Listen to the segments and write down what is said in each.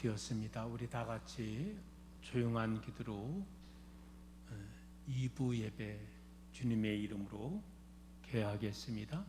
되었습니다. 우리 다 같이 조용한 기도로 2부 예배 주님의 이름으로 개하겠습니다.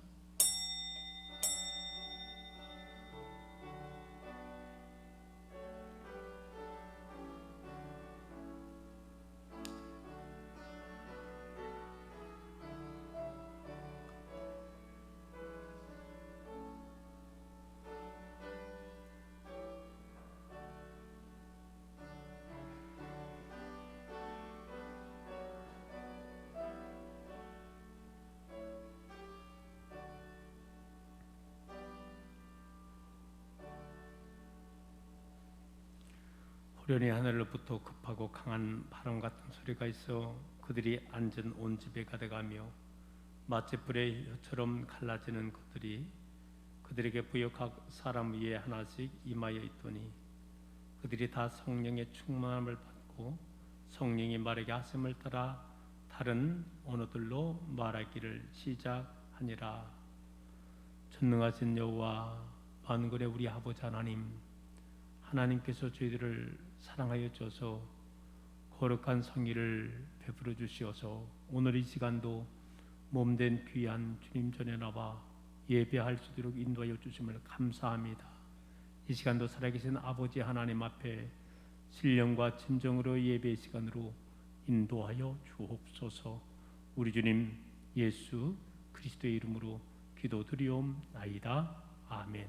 호련히 하늘로부터 급하고 강한 바람 같은 소리가 있어 그들이 앉은 온 집에 가득하며 마치 불의 혀처럼 갈라지는 것들이 그들에게 부역학 사람 위에 하나씩 임하여 있더니 그들이 다 성령의 충만함을 받고 성령이 말에게 하심을 따라 다른 언어들로 말하기를 시작하니라. 전능하신 여호와 만군의 우리 아버지 하나님께서 저희들을 사랑하여 주셔서 거룩한 성의를 베풀어 주시어서 오늘 이 시간도 몸된 귀한 주님 전에 나와 예배할 수 있도록 인도하여 주심을 감사합니다. 이 시간도 살아계신 아버지 하나님 앞에 신령과 진정으로 예배의 시간으로 인도하여 주옵소서. 우리 주님 예수 그리스도의 이름으로 기도드리옵나이다. 아멘.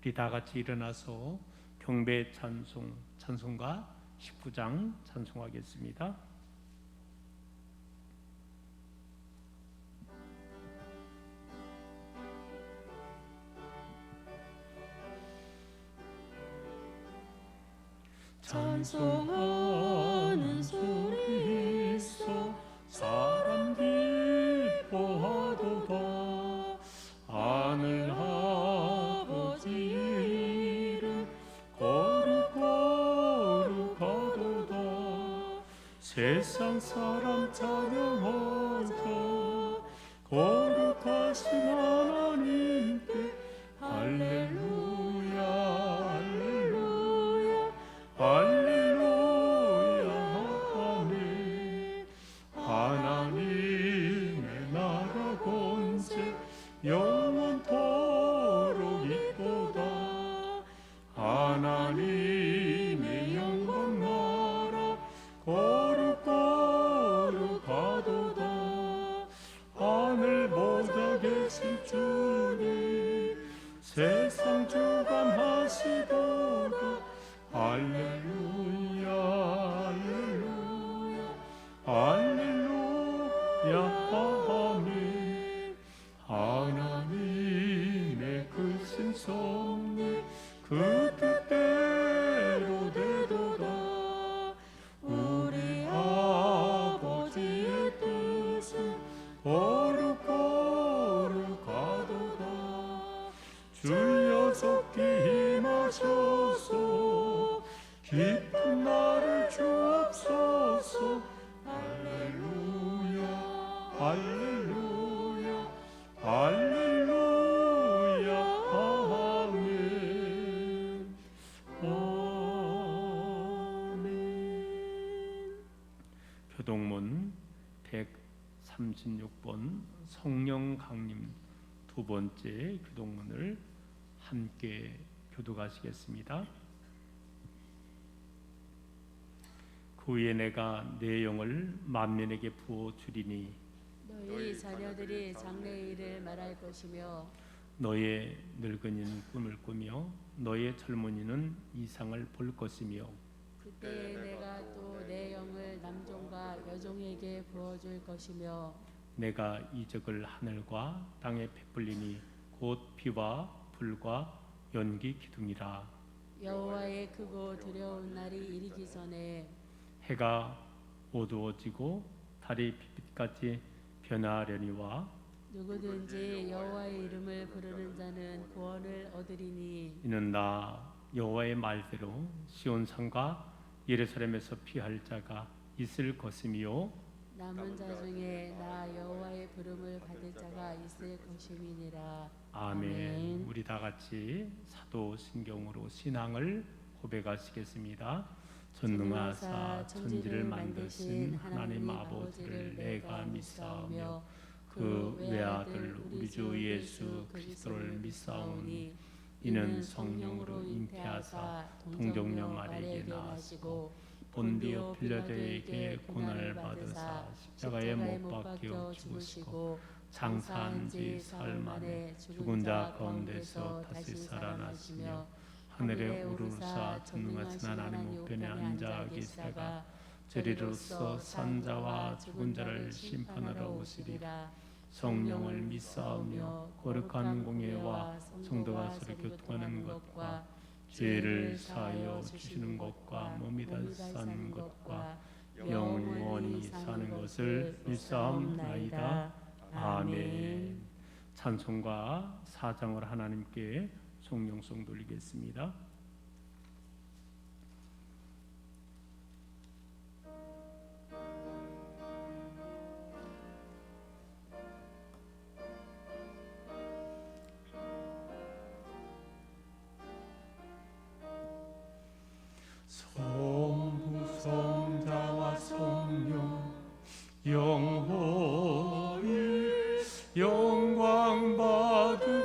우리 다 같이 일어나서 경배 찬송가 19장 찬송하겠습니다. 찬송하는 소리 있어 사람 기뻐하도다. 하늘 아버지의 이름 거룩하도다. 세상 사람 찬양하자. 거룩하신 하나님께 할렐루야 할렐루야 아멘. 하나님의 나라 권세 영원토록 있도다. 하나님의 영광 나라 거룩하도다. 하늘 보좌 계신 주님 세상 주관하시도다. 할렐루야 할렐루야 아멘. 하나님의 크신 섭리 그 뜻대로 되도다. 우리 아버지의 뜻은 거룩하도다. 주여 속히 임하소서. 깊은 나를 주옵소서. 할렐루야 할렐루야 할렐루야 아멘. 아멘. 교동문 136번 성령 강림 두 번째 교동문을 함께 교독하시겠습니다. 그 후에 내가 내 영을 만민에게 부어 주리니 너희 자녀들이 장래의 일을 말할 것이며 너의 늙은이는 꿈을 꾸며 너의 젊은이는 이상을 볼 것이며 그때 내가 또 내 영을 남종과 여종에게 부어줄 것이며 내가 이적을 하늘과 땅에 베풀리니 곧 비와 불과 연기 기둥이라. 여호와의 크고 두려운 날이 이르기 전에 해가 어두워지고 달이 빛같이 변하려니와 누구든지 여호와의 이름을 부르는 자는 구원을 얻으리니 이는 나 여호와의 말대로 시온산과 예루살렘에서 피할 자가 있을 것이며 남은 자 중에 나 여호와의 부름을 받을 자가 있을 것임이니라. 아멘. 아멘. 우리 다 같이 사도신경으로 신앙을 고백하시겠습니다. 전능하사 천지를 만드신 하나님 아버지를 내가 믿사오며 그 외아들 우리 주 예수 그리스도를 믿사오니 이는 성령으로 잉태하사 동정녀 마리에게 나시고 본디오 빌라도에게 고난을 받으사 십자가에 못 박혀 죽으시고 장사한 지 사흘 만에 죽은 자 가운데서 다시 살아나시며 하늘에 오르사 전능하신 하나님 우편에 앉아 계시다가 저리로서 산자와 죽은 자를 심판하러 오시리라. 성령을 믿사오며 거룩한 공예와 성도가 서로 교통하는 것과 죄를 사하여 주시는 것과 몸이 다시 사는 것과 영원히 사는 것을 믿사옵나이다. 아멘. 찬송가 4장을 하나님께 송영송 돌리겠습니다. 성부 성자와 성령 영원히 영광 받으옵소서.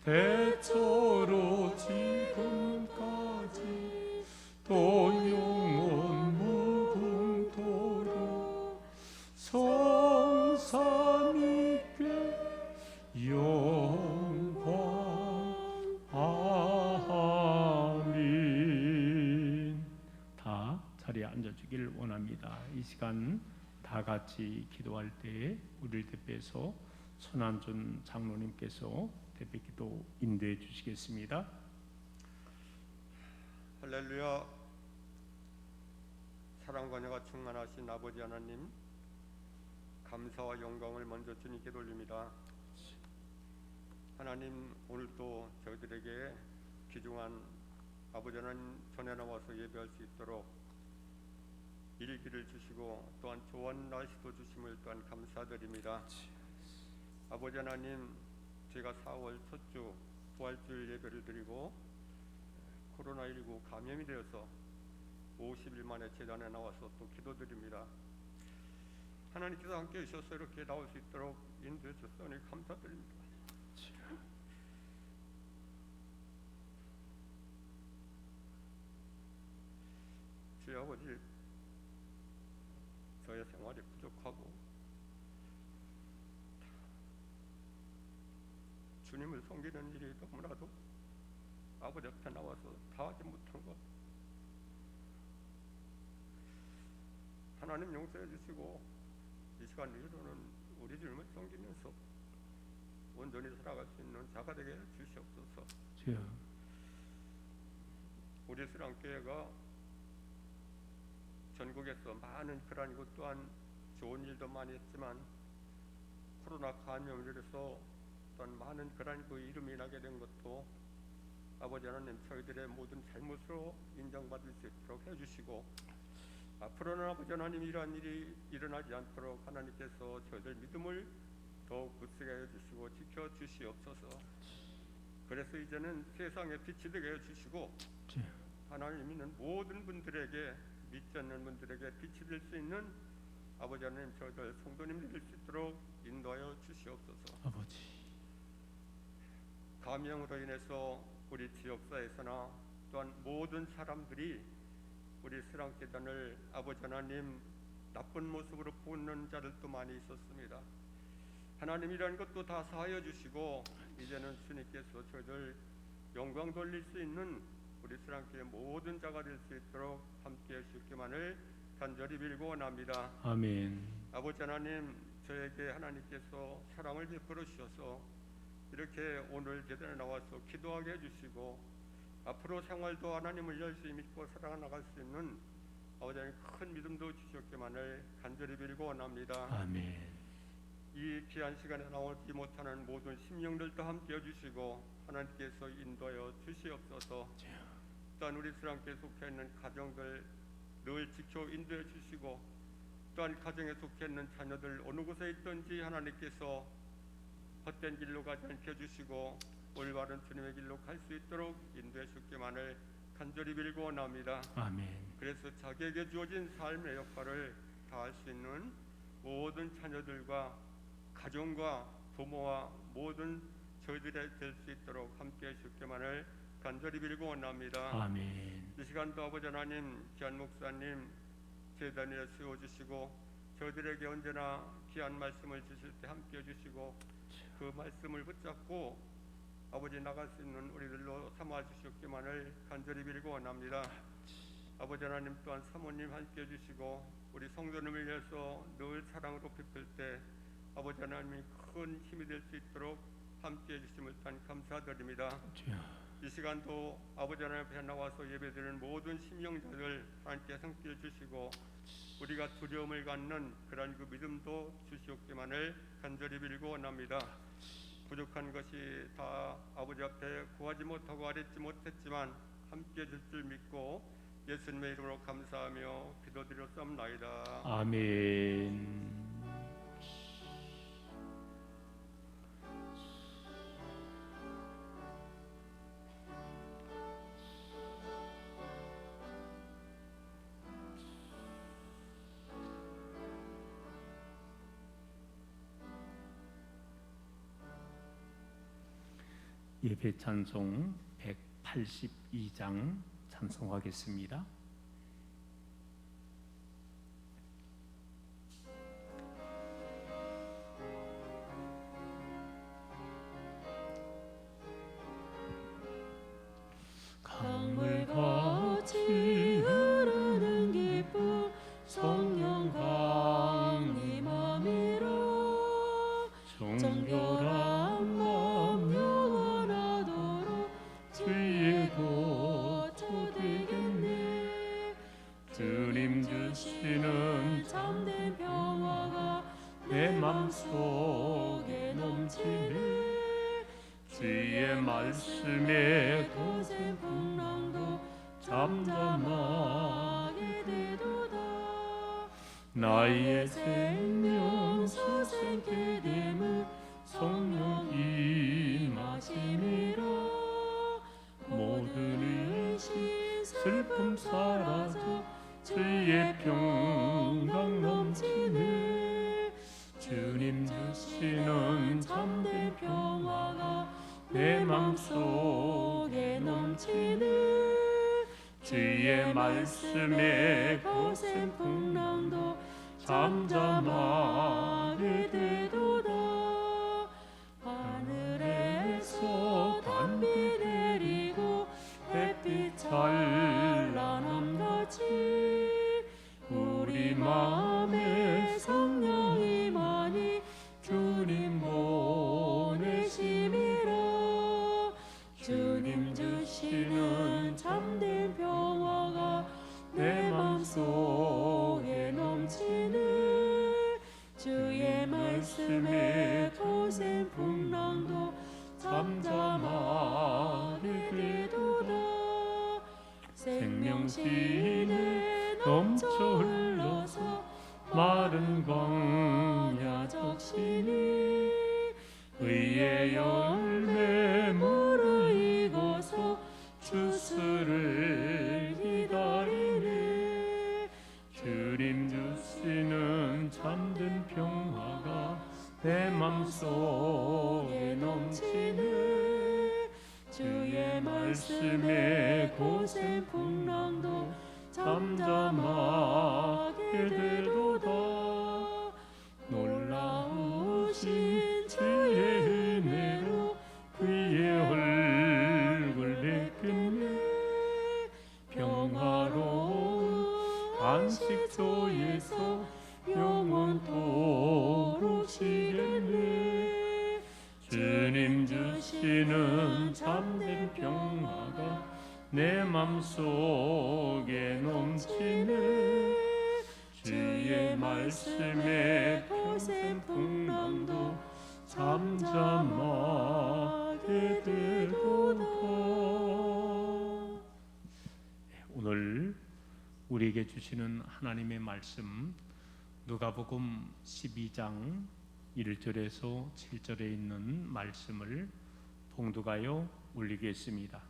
대처로 지금까지 또 영원 무궁토록 성삼위께 영광. 아멘. 다 자리에 앉아주길 원합니다. 이 시간 다 같이 기도할 때 우리를 대표해서 손한준 장로님께서 대표기도 인도해 주시겠습니다. 할렐루야. 사랑과 은혜가 충만하신 아버지 하나님, 감사와 영광을 먼저 주님께 돌립니다. 하나님, 오늘도 저희들에게 귀중한 아버지 하나님 전에 나와서 예배할 수 있도록 일기를 주시고 또한 좋은 날씨도 주심을 또한 감사드립니다. 아버지 하나님, 제가 4월 첫 주 부활주일 예배를 드리고 코로나19 감염이 되어서 50일 만에 제단에 나와서 또 기도드립니다. 하나님께서 함께 해주셔서 이렇게 나올 수 있도록 인도해 주셨으니 감사드립니다. 주여 아버지, 저의 생활이 부족하고 주님을 섬기는 일이 너무나도 아버지 앞에 나와서 다 하지 못한 것, 하나님 용서해 주시고 이 시간 이후로는 우리 주님을 섬기면서 온전히 살아갈 수 있는 자가 되게 주시옵소서. 주여. 우리 수랑교회가 전국에서 많은 그러니고 또한 좋은 일도 많이 했지만 코로나 감염으로 해서 또한 많은 그러니고 이름이 나게 된 것도 아버지 하나님 저희들의 모든 잘못으로 인정받을 수 있도록 해주시고, 앞으로는 아버지 하나님 이러한 일이 일어나지 않도록 하나님께서 저희들 믿음을 더욱 굳세게 해주시고 지켜주시옵소서. 그래서 이제는 세상에 빛이 되게 해주시고 하나님 있는 모든 분들에게, 믿지 않는 분들에게 빛이 될 수 있는 아버지 하나님 저희들 성도님들 될 수 있도록 인도하여 주시옵소서. 아버지. 감염으로 인해서 우리 지역사에서나 또한 모든 사람들이 우리 수랑재단을 아버지 하나님 나쁜 모습으로 보는 자들도 많이 있었습니다. 하나님이라는 것도 다 사하여 주시고 이제는 주님께서 저희들 영광 돌릴 수 있는 우리 수랑교회 모든 자가 될 수 있도록 함께해 주시기만을 간절히 빌고 원합니다. 아멘. 아버지 하나님, 저에게 하나님께서 사랑을 베풀어 주셔서 이렇게 오늘 제단에 나와서 기도하게 해주시고 앞으로 생활도 하나님을 열심히 믿고 살아나갈 수 있는 아버지 하나님 큰 믿음도 주셨기만을 간절히 빌고 원합니다. 아멘. 이 귀한 시간에 나오지 못하는 모든 심령들도 함께 해주시고 하나님께서 인도하여 주시옵소서. 또한 우리 수랑교에 속해 있는 가정들 늘 지켜 인도해 주시고, 또한 가정에 속해 있는 자녀들 어느 곳에 있든지 하나님께서 헛된 길로 가지 않게 해주시고 올바른 주님의 길로 갈 수 있도록 인도해 주기만을 간절히 빌고 원합니다. 아멘. 그래서 자기에게 주어진 삶의 역할을 다할 수 있는 모든 자녀들과 가정과 부모와 모든 저희들이 될 수 있도록 함께해 주기만을 간절히 빌고 원합니다. 아멘. 이 시간도 아버지 하나님, 귀한 목사님 제단 위에 세워주시고 저희들에게 언제나 귀한 말씀을 주실 때 함께해 주시고 그 말씀을 붙잡고 아버지 나갈 수 있는 우리들로 삼아 주셨기만을 간절히 빌고 원합니다. 아버지 하나님 또한 사모님 함께해 주시고 우리 성도님을 위해서 늘 사랑으로 베풀 때 아버지 하나님이 큰 힘이 될 수 있도록 함께해 주심을 또한 감사드립니다. 주여. 이 시간도 아버지 하나님 앞에 나와서 예배드리는 모든 심령자들 하나님께 함께해 주시고 우리가 두려움을 갖는 그런 그 믿음도 주시옵기만을 간절히 빌고 원합니다. 부족한 것이 다 아버지 앞에 구하지 못하고 아뢰지 못했지만 함께해 줄 줄 믿고 예수님의 이름으로 감사하며 기도드렸사옵나이다. 아멘. 예배 찬송 182장 찬송하겠습니다. 강물같이 흐르는 기쁨 성령 강림함이라 정결한 마음 영원하도록 주의 거처 되겠네. 주님 주시는 참된 평화가 내 맘속에 넘치네. 주의 말씀에 거센 풍랑도 잠잠하게 되도다. 나의 생명 서생케 됨은 성령 임하심이라. 모든 의심 슬픔 사라져 주의 평강 넘치네. 주님 주시는 참된 평화가 내 맘속에 넘치네. 주의 말씀에 거센 풍랑도 잠잠하게 되도다. 하늘에서 단비 내리고 햇빛 찬란함같이 우리 마음에 성령이 많이 주님 보내심이라. 주님 주시는 참된 평화가 내 맘속에 넘치네. 주의 말씀에 거센 풍랑도 잠잠하게 되도다. 생명신에 넘쳐 흘러서 마른 광야 적시니 의의 열매 무르익어서 주스를 기다리네. 주님 주시는 참된 평화가 내 맘속에 넘치네. 주의 말씀에 거센 풍랑도 잠잠하게 되도다. 놀라우신 주의 은혜로 그의 얼굴 뵙겠네. 평화로운 안식처에서 영원토록 쉬겠네. 주님 주시는 참된 평화가 내 맘속에 넘치네. 주의 말씀에 거센 풍랑도 잠잠하게 되도다. 오늘 우리에게 주시는 하나님의 말씀 누가복음 12장 1절에서 7절에 있는 말씀을 봉독하여 올리겠습니다.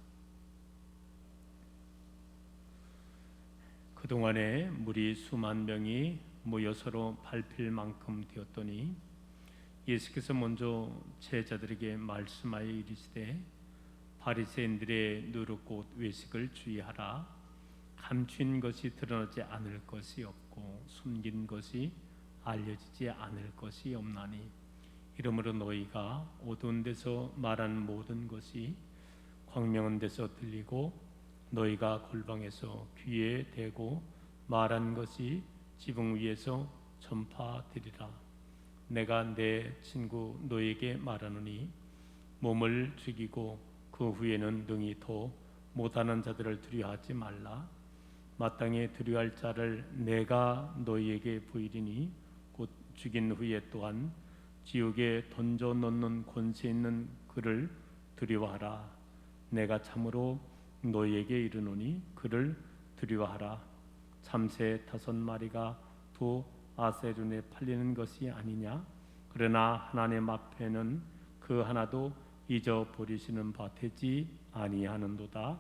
그동안에 무리 수만 명이 모여 서로 밟힐 만큼 되었더니 예수께서 먼저 제자들에게 말씀하여 이르시되 바리새인들의 누룩곧 외식을 주의하라. 감춘 것이 드러나지 않을 것이 없고 숨긴 것이 알려지지 않을 것이 없나니 이러므로 너희가 어두운 데서 말하는 모든 것이 광명한 데서 들리고 너희가 골방에서 귀에 대고 말한 것이 지붕 위에서 전파되리라. 내가 내 친구 너희에게 말하노니 몸을 죽이고 그 후에는 능히 더 못하는 자들을 두려워하지 말라. 마땅히 두려워할 자를 내가 너희에게 보이리니 곧 죽인 후에 또한 지옥에 던져 넣는 권세 있는 그를 두려워하라. 내가 참으로 너희에게 이르노니 그를 두려워하라. 참새 5마리가 두 아세룬에 팔리는 것이 아니냐? 그러나 하나님 앞에는 그 하나도 잊어버리시는 바 되지 아니하는도다.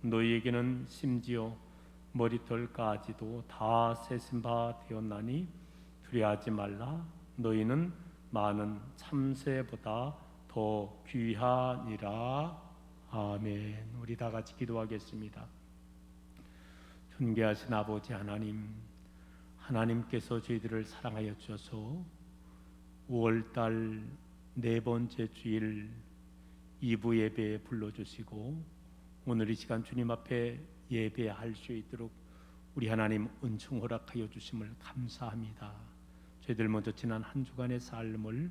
너희에게는 심지어 머리털까지도 다 세신 바 되었나니 두려워하지 말라. 너희는 많은 참새보다 더 귀하니라. 아멘. 우리 다 같이 기도하겠습니다. 존귀하신 아버지 하나님, 하나님께서 저희들을 사랑하여 주셔서 5월달 4번째 주일 2부 예배에 불러주시고 오늘 이 시간 주님 앞에 예배할 수 있도록 우리 하나님 은총 허락하여 주심을 감사합니다. 저희들 먼저 지난 한 주간의 삶을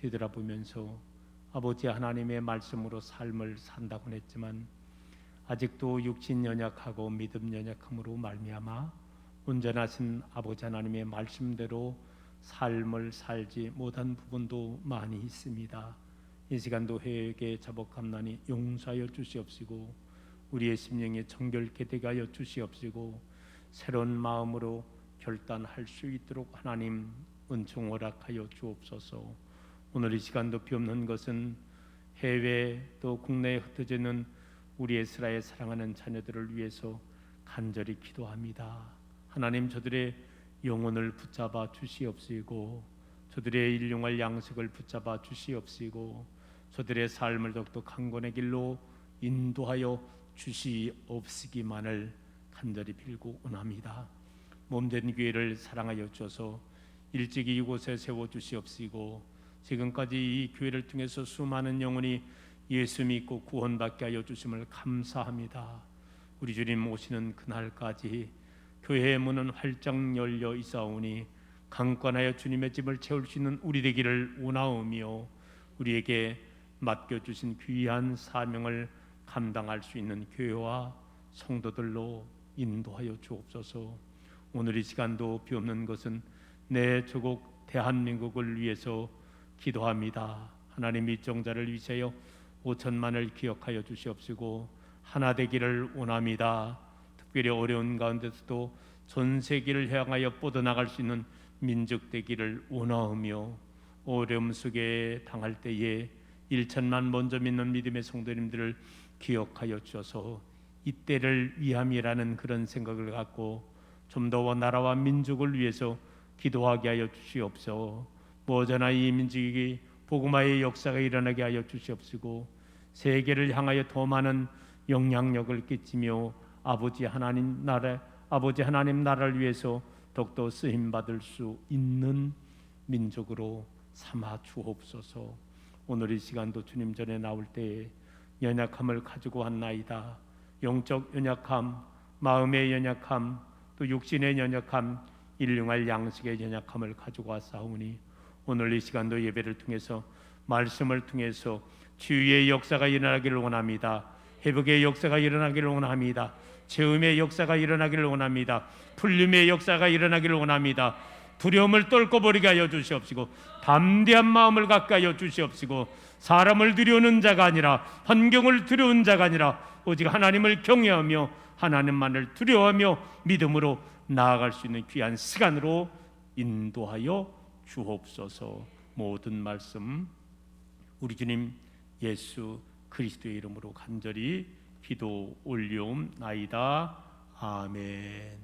되돌아보면서 아버지 하나님의 말씀으로 삶을 산다고 했지만 아직도 육신 연약하고 믿음 연약함으로 말미암아 온전하신 아버지 하나님의 말씀대로 삶을 살지 못한 부분도 많이 있습니다. 이 시간도 회개 자복함나니 용서하여 주시옵시고 우리의 심령이 정결케 되게 하여 주시옵시고 새로운 마음으로 결단할 수 있도록 하나님 은총 허락하여 주옵소서. 오늘 이 시간도 비옵는 것은 해외 또 국내에 흩어져 있는 우리 이스라엘 사랑하는 자녀들을 위해서 간절히 기도합니다. 하나님 저들의 영혼을 붙잡아 주시옵시고 저들의 일용할 양식을 붙잡아 주시옵시고 저들의 삶을 더욱더 강건의 길로 인도하여 주시옵시기만을 간절히 빌고 원합니다. 몸된 교회를 사랑하여 주셔서 일찍이 이곳에 세워주시옵시고 지금까지 이 교회를 통해서 수많은 영혼이 예수 믿고 구원받게 하여 주심을 감사합니다. 우리 주님 오시는 그날까지 교회의 문은 활짝 열려 있사오니 강권하여 주님의 집을 채울 수 있는 우리 되기를 원하오며 우리에게 맡겨주신 귀한 사명을 감당할 수 있는 교회와 성도들로 인도하여 주옵소서. 오늘 이 시간도 비옵는 것은 내 조국 대한민국을 위해서 기도합니다. 하나님 이 정자를 위하여 5천만을 기억하여 주시옵시고 하나 되기를 원합니다. 특별히 어려운 가운데서도 전 세계를 향하여 뻗어나갈 수 있는 민족 되기를 원하오며 어려움 속에 당할 때에 1천만 먼저 믿는 믿음의 성도님들을 기억하여 주셔서 이때를 위함이라는 그런 생각을 갖고 좀 더 나라와 민족을 위해서 기도하게 하여 주시옵소서. 머저나 이 민족이 복음화의 역사가 일어나게 하여 주시옵시고 세계를 향하여 더 많은 영향력을 끼치며 아버지 하나님 나라를 위해서 더욱더 쓰임 받을 수 있는 민족으로 삼아 주옵소서. 오늘 이 시간도 주님 전에 나올 때에 연약함을 가지고 왔나이다. 영적 연약함, 마음의 연약함, 또 육신의 연약함, 일용할 양식의 연약함을 가지고 왔사오니 오늘 이 시간도 예배를 통해서 말씀을 통해서 치유의 역사가 일어나기를 원합니다. 회복의 역사가 일어나기를 원합니다. 재움의 역사가 일어나기를 원합니다. 풀림의 역사가 일어나기를 원합니다. 두려움을 떨고 버리게 하여 주시옵시고 담대한 마음을 갖게 하여 주시옵시고 사람을 두려우는 자가 아니라 환경을 두려운 자가 아니라 오직 하나님을 경외하며 하나님만을 두려워하며 믿음으로 나아갈 수 있는 귀한 시간으로 인도하여 주옵소서. 모든 말씀 우리 주님 예수 그리스도의 이름으로 간절히 기도 올리옵나이다. 아멘.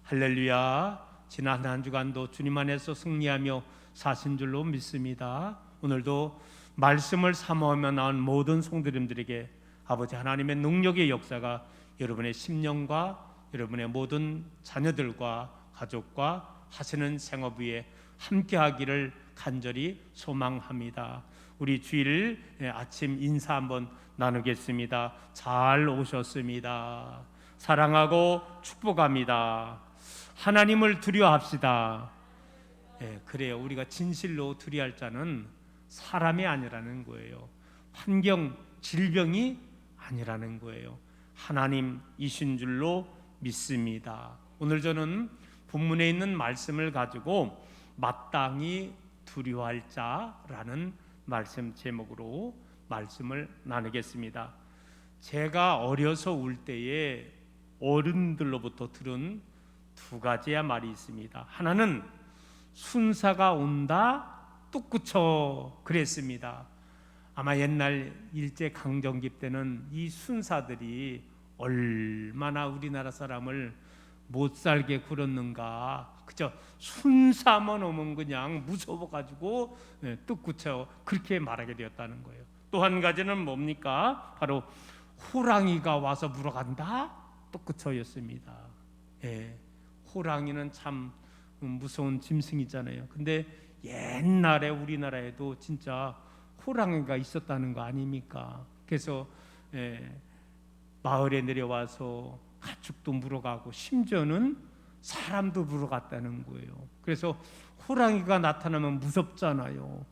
할렐루야. 지난 한 주간도 주님 안에서 승리하며 사신 줄로 믿습니다. 오늘도 말씀을 사모하며 나온 모든 성도님들에게 아버지 하나님의 능력의 역사가 여러분의 심령과 여러분의 모든 자녀들과 가족과 하시는 생업 위에 함께하기를 간절히 소망합니다. 우리 주일 아침 인사 한번 나누겠습니다. 잘 오셨습니다. 사랑하고 축복합니다. 하나님을 두려워합시다. 그래요. 우리가 진실로 두려워할 자는 사람이 아니라는 거예요. 환경, 질병이 아니라는 거예요. 하나님이신 줄로 믿습니다. 오늘 저는 본문에 있는 말씀을 가지고 마땅히 두려워할 자라는 말씀 제목으로 말씀을 나누겠습니다. 제가 어려서 울 때에 어른들로부터 들은 두 가지의 말이 있습니다. 하나는 순사가 온다 뚝 그쳐 그랬습니다. 아마 옛날 일제 강점기 때는 이 순사들이 얼마나 우리나라 사람을 못 살게 굴었는가. 그저 순사만 오면 그냥 무서워가지고 뚝 그쳐 그렇게 말하게 되었다는 거예요. 또 한 가지는 뭡니까? 바로 호랑이가 와서 물어간다 뚝 그쳐였습니다. 호랑이는 참 무서운 짐승이잖아요. 근데 옛날에 우리나라에도 진짜 호랑이가 있었다는 거 아닙니까? 그래서 마을에 내려와서 가축도 물어가고 심지어는 사람도 물어갔다는 거예요. 그래서 호랑이가 나타나면 무섭잖아요.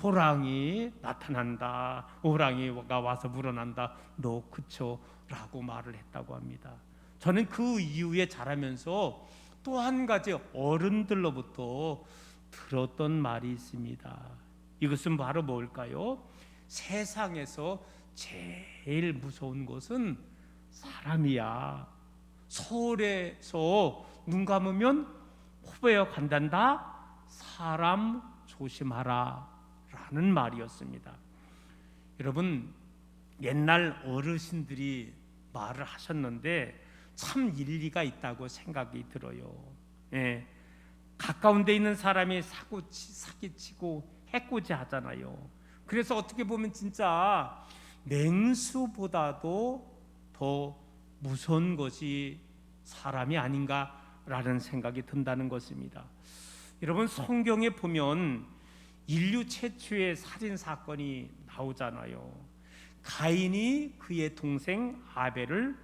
호랑이 나타난다, 호랑이가 와서 물어난다, 너 그쳐? 라고 말을 했다고 합니다. 저는 그 이후에 자라면서 또 한 가지 어른들로부터 들었던 말이 있습니다. 이것은 바로 뭘까요? 세상에서 제일 무서운 것은 사람이야. 서울에서 눈 감으면 호배어 간단다. 사람 조심하라 라는 말이었습니다. 여러분, 옛날 어르신들이 말을 하셨는데 참 일리가 있다고 생각이 들어요. 가까운 데 있는 사람이 사기치고 해코지 하잖아요. 그래서 어떻게 보면 진짜 맹수보다도 더 무서운 것이 사람이 아닌가라는 생각이 든다는 것입니다. 여러분, 성경에 보면 인류 최초의 살인 사건이 나오잖아요. 가인이 그의 동생 아벨을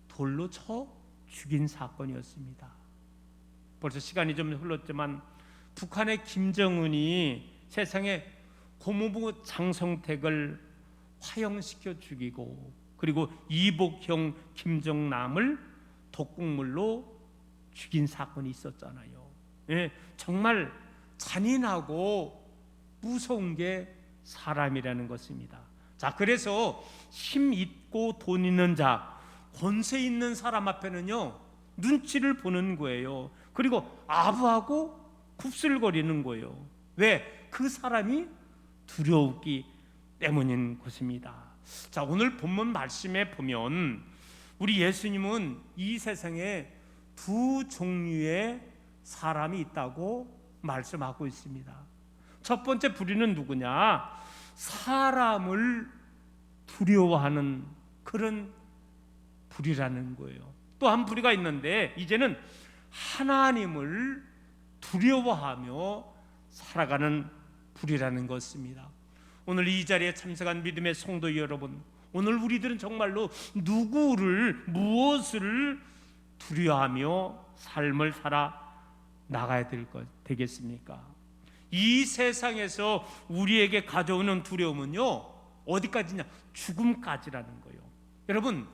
돌로 쳐 죽인 사건이었습니다. 벌써 시간이 좀 흘렀지만 북한의 김정은이 세상에 고모부 장성택을 화형시켜 죽이고 그리고 이복형 김정남을 독극물로 죽인 사건이 있었잖아요. 정말 잔인하고 무서운 게 사람이라는 것입니다. 자, 그래서 힘 있고 돈 있는 자, 권세 있는 사람 앞에는요 눈치를 보는 거예요. 그리고 아부하고 굽슬거리는 거예요. 왜? 그 사람이 두려우기 때문인 것입니다. 자, 오늘 본문 말씀에 보면 우리 예수님은 이 세상에 두 종류의 사람이 있다고 말씀하고 있습니다. 첫 번째 부류는 누구냐? 사람을 두려워하는 그런 부류라는 거예요. 또 한 부류가 있는데 이제는 하나님을 두려워하며 살아가는 부류라는 것입니다. 오늘 이 자리에 참석한 믿음의 성도 여러분, 오늘 우리들은 정말로 무엇을 두려워하며 삶을 살아 나가야 되겠습니까? 이 세상에서 우리에게 가져오는 두려움은요 어디까지냐? 죽음까지라는 거예요. 여러분,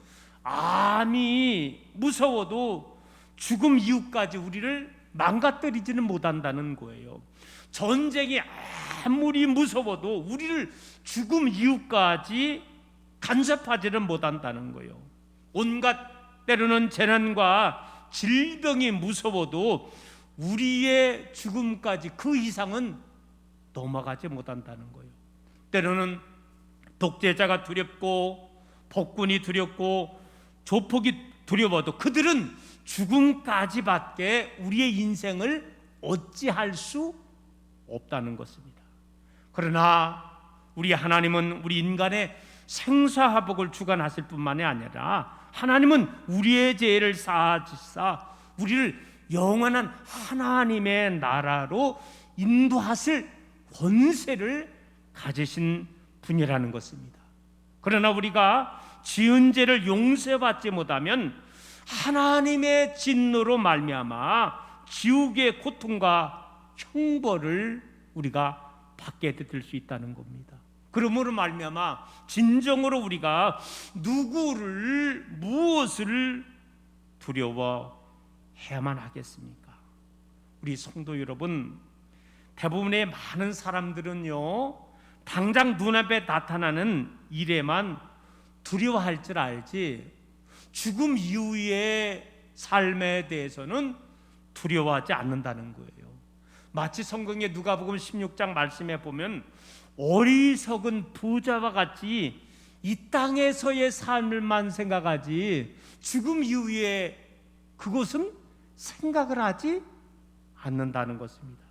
암이 무서워도 죽음 이후까지 우리를 망가뜨리지는 못한다는 거예요. 전쟁이 아무리 무서워도 우리를 죽음 이후까지 간섭하지는 못한다는 거예요. 온갖 때로는 재난과 질병이 무서워도 우리의 죽음까지 그 이상은 넘어가지 못한다는 거예요. 때로는 독재자가 두렵고 폭군이 두렵고 조폭이 두려워도 그들은 죽음까지밖에 우리의 인생을 어찌할 수 없다는 것입니다. 그러나 우리 하나님은 우리 인간의 생사화복을 주관하실 뿐만이 아니라 하나님은 우리의 죄를 사하시사 우리를 영원한 하나님의 나라로 인도하실 권세를 가지신 분이라는 것입니다. 그러나 우리가 지은 죄를 용서받지 못하면 하나님의 진노로 말미암아 지옥의 고통과 형벌을 우리가 받게 될 수 있다는 겁니다. 그러므로 말미암아 진정으로 우리가 누구를 무엇을 두려워해야만 하겠습니까? 우리 성도 여러분, 대부분의 많은 사람들은요 당장 눈앞에 나타나는 일에만 두려워할 줄 알지 죽음 이후의 삶에 대해서는 두려워하지 않는다는 거예요. 마치 성경의 누가복음 16장 말씀에 보면 어리석은 부자와 같이 이 땅에서의 삶을만 생각하지 죽음 이후에 그것은 생각을 하지 않는다는 것입니다.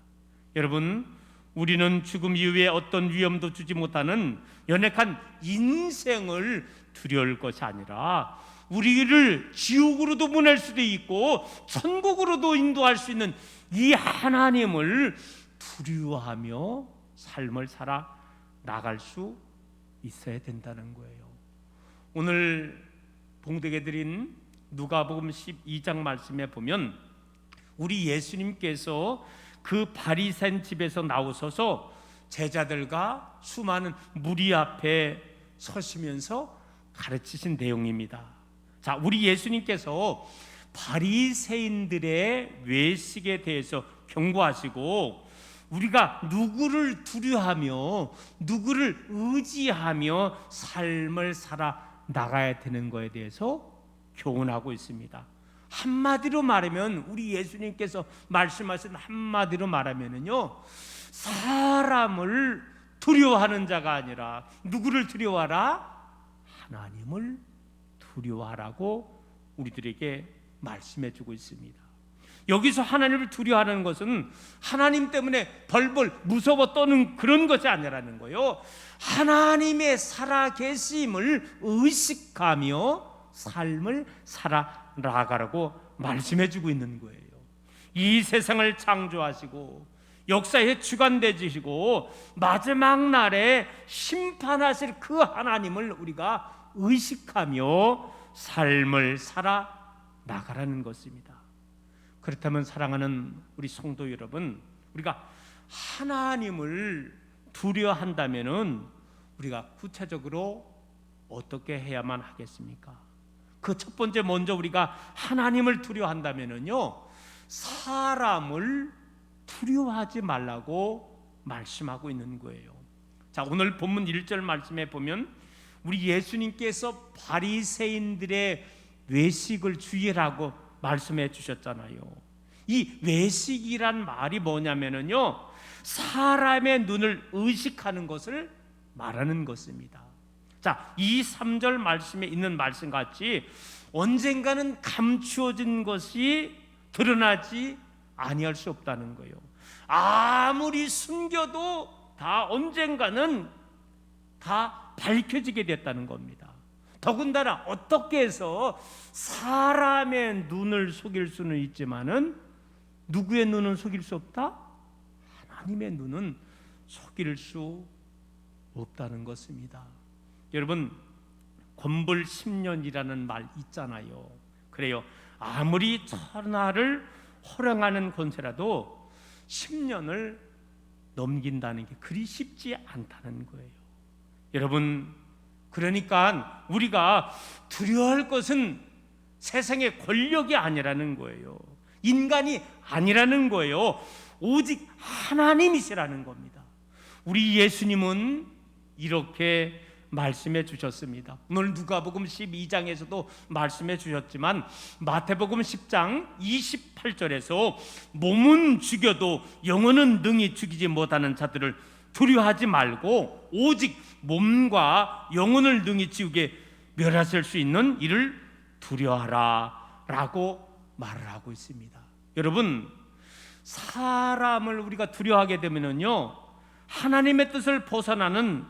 여러분, 우리는 죽음 이후에 어떤 위험도 주지 못하는 연약한 인생을 두려울 것이 아니라 우리를 지옥으로도 보낼 수도 있고 천국으로도 인도할 수 있는 이 하나님을 두려워하며 삶을 살아 나갈 수 있어야 된다는 거예요. 오늘 봉독해 드린 누가복음 12장 말씀에 보면 우리 예수님께서 그 바리새인 집에서 나오셔서 제자들과 수많은 무리 앞에 서시면서 가르치신 내용입니다. 자, 우리 예수님께서 바리새인들의 외식에 대해서 경고하시고 우리가 누구를 두려워하며 누구를 의지하며 삶을 살아 나가야 되는 것에 대해서 교훈하고 있습니다. 한마디로 말하면 우리 예수님께서 말씀하신 한마디로 말하면은요, 사람을 두려워하는 자가 아니라 누구를 두려워하라? 하나님을 두려워하라고 우리들에게 말씀해 주고 있습니다. 여기서 하나님을 두려워하는 것은 하나님 때문에 벌벌 무서워 떠는 그런 것이 아니라는 거예요. 하나님의 살아계심을 의식하며 삶을 살아 나가라고 말씀해 주고 있는 거예요. 이 세상을 창조하시고 역사에 주관되시고 마지막 날에 심판하실 그 하나님을 우리가 의식하며 삶을 살아 나가라는 것입니다. 그렇다면 사랑하는 우리 성도 여러분, 우리가 하나님을 두려워한다면은 우리가 구체적으로 어떻게 해야만 하겠습니까? 그 첫 번째 먼저 우리가 하나님을 두려워한다면은요, 사람을 두려워하지 말라고 말씀하고 있는 거예요. 자, 오늘 본문 1절 말씀에 보면 우리 예수님께서 바리새인들의 외식을 주의라고 말씀해 주셨잖아요. 이 외식이란 말이 뭐냐면은요, 사람의 눈을 의식하는 것을 말하는 것입니다. 자, 이 3절 말씀에 있는 말씀같이 언젠가는 감추어진 것이 드러나지 아니할 수 없다는 거예요. 아무리 숨겨도 다 언젠가는 다 밝혀지게 됐다는 겁니다. 더군다나 어떻게 해서 사람의 눈을 속일 수는 있지만은 누구의 눈은 속일 수 없다? 하나님의 눈은 속일 수 없다는 것입니다. 여러분, 권불 10년이라는 말 있잖아요. 그래요. 아무리 천하를 호령하는 권세라도 10년을 넘긴다는 게 그리 쉽지 않다는 거예요. 여러분, 그러니까 우리가 두려워할 것은 세상의 권력이 아니라는 거예요. 인간이 아니라는 거예요. 오직 하나님이시라는 겁니다. 우리 예수님은 이렇게 말씀해 주셨습니다. 오늘 누가복음 12장에서도 말씀해 주셨지만 마태복음 10장 28절에서 몸은 죽여도 영혼은 능히 죽이지 못하는 자들을 두려워하지 말고 오직 몸과 영혼을 능히 지우게 멸하실 수 있는 이를 두려워하라 라고 말을 하고 있습니다. 여러분, 사람을 우리가 두려워하게 되면요 하나님의 뜻을 벗어나는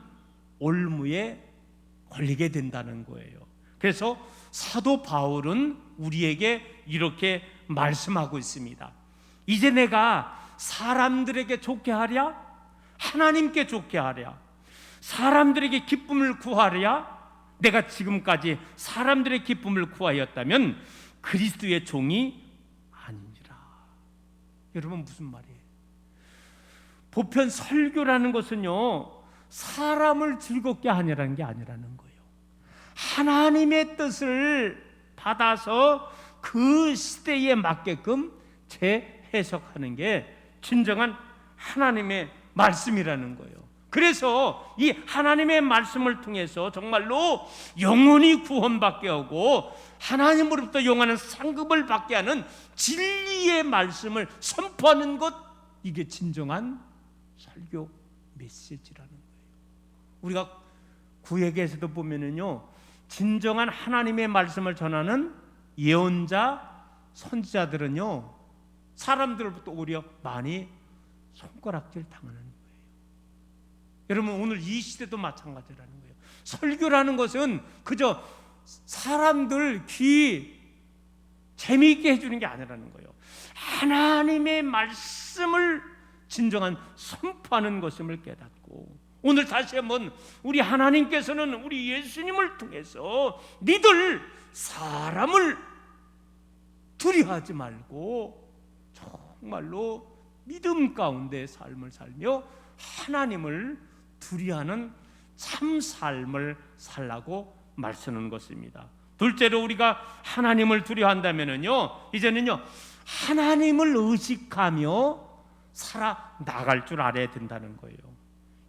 올무에 걸리게 된다는 거예요. 그래서 사도 바울은 우리에게 이렇게 말씀하고 있습니다. 이제 내가 사람들에게 좋게 하랴? 하나님께 좋게 하랴? 사람들에게 기쁨을 구하랴? 내가 지금까지 사람들의 기쁨을 구하였다면 그리스도의 종이 아니니라. 여러분, 무슨 말이에요? 보편 설교라는 것은요 사람을 즐겁게 하느라는 게 아니라는 거예요. 하나님의 뜻을 받아서 그 시대에 맞게끔 재해석하는 게 진정한 하나님의 말씀이라는 거예요. 그래서 이 하나님의 말씀을 통해서 정말로 영혼이 구원받게 하고 하나님으로부터 영원한 상급을 받게 하는 진리의 말씀을 선포하는 것, 이게 진정한 설교 메시지라는 거예요. 우리가 구약에서도 보면은요 진정한 하나님의 말씀을 전하는 예언자, 선지자들은요 사람들로부터 오히려 많이 손가락질 당하는 거예요. 여러분, 오늘 이 시대도 마찬가지라는 거예요. 설교라는 것은 그저 사람들 귀 재미있게 해주는 게 아니라는 거예요. 하나님의 말씀을 진정한 선포하는 것임을 깨닫고, 오늘 다시 한번 우리 하나님께서는 우리 예수님을 통해서 니들 사람을 두려워하지 말고 정말로 믿음 가운데 삶을 살며 하나님을 두려워하는 참 삶을 살라고 말씀하는 것입니다. 둘째로, 우리가 하나님을 두려워한다면요 이제는요 하나님을 의식하며 살아나갈 줄 알아야 된다는 거예요.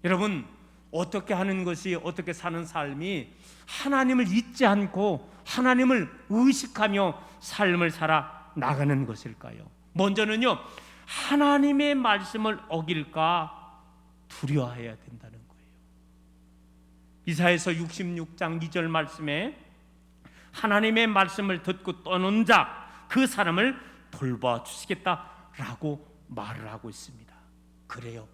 여러분, 어떻게 하는 것이, 어떻게 사는 삶이 하나님을 잊지 않고 하나님을 의식하며 삶을 살아나가는 것일까요? 먼저는요 하나님의 말씀을 어길까 두려워해야 된다는 거예요. 이사야서 66장 2절 말씀에 하나님의 말씀을 듣고 떠는 자 그 사람을 돌봐 주시겠다라고 말을 하고 있습니다. 그래요,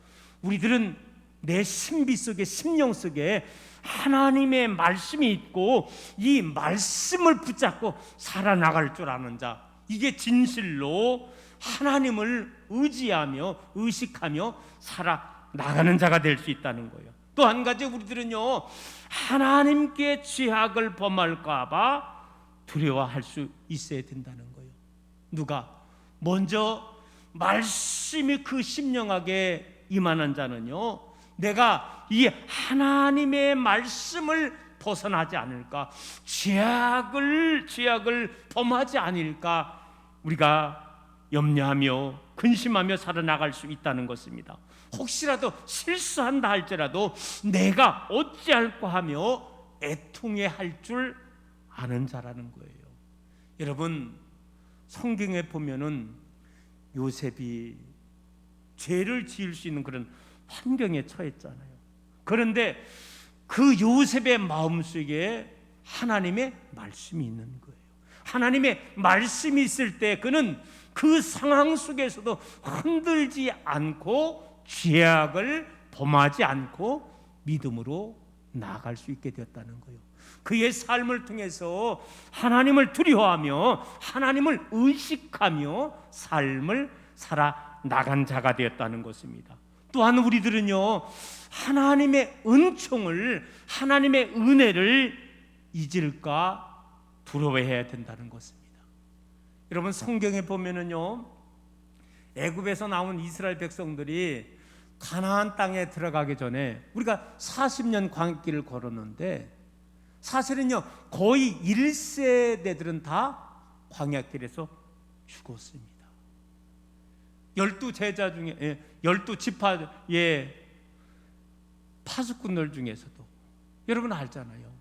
우리들은 내 신비 속에, 심령 속에 하나님의 말씀이 있고 이 말씀을 붙잡고 살아나갈 줄 아는 자, 이게 진실로 하나님을 의지하며 의식하며 살아나가는 자가 될 수 있다는 거예요. 또 한 가지, 우리들은요 하나님께 죄악을 범할까 봐 두려워할 수 있어야 된다는 거예요. 누가? 먼저 말씀이 그 심령하게 임하는 자는요 내가 이 하나님의 말씀을 벗어나지 않을까, 죄악을 범하지 않을까 우리가 염려하며 근심하며 살아나갈 수 있다는 것입니다. 혹시라도 실수한다 할지라도 내가 어찌할까 하며 애통해할 줄 아는 자라는 거예요. 여러분, 성경에 보면은 요셉이 죄를 지을 수 있는 그런 환경에 처했잖아요. 그런데 그 요셉의 마음속에 하나님의 말씀이 있는 거예요. 하나님의 말씀이 있을 때 그는 그 상황 속에서도 흔들지 않고 죄악을 범하지 않고 믿음으로 나아갈 수 있게 되었다는 거예요. 그의 삶을 통해서 하나님을 두려워하며 하나님을 의식하며 삶을 살아나간 자가 되었다는 것입니다. 또한 우리들은요 하나님의 은총을, 하나님의 은혜를 잊을까 두려워해야 된다는 것입니다. 여러분, 성경에 보면은요 애굽에서 나온 이스라엘 백성들이 가나안 땅에 들어가기 전에 우리가 40년 광야길을 걸었는데 사실은요 거의 1세대들은 다 광야길에서 죽었습니다. 12제자 중에 12지파의 파수꾼들 중에서도 여러분 알잖아요.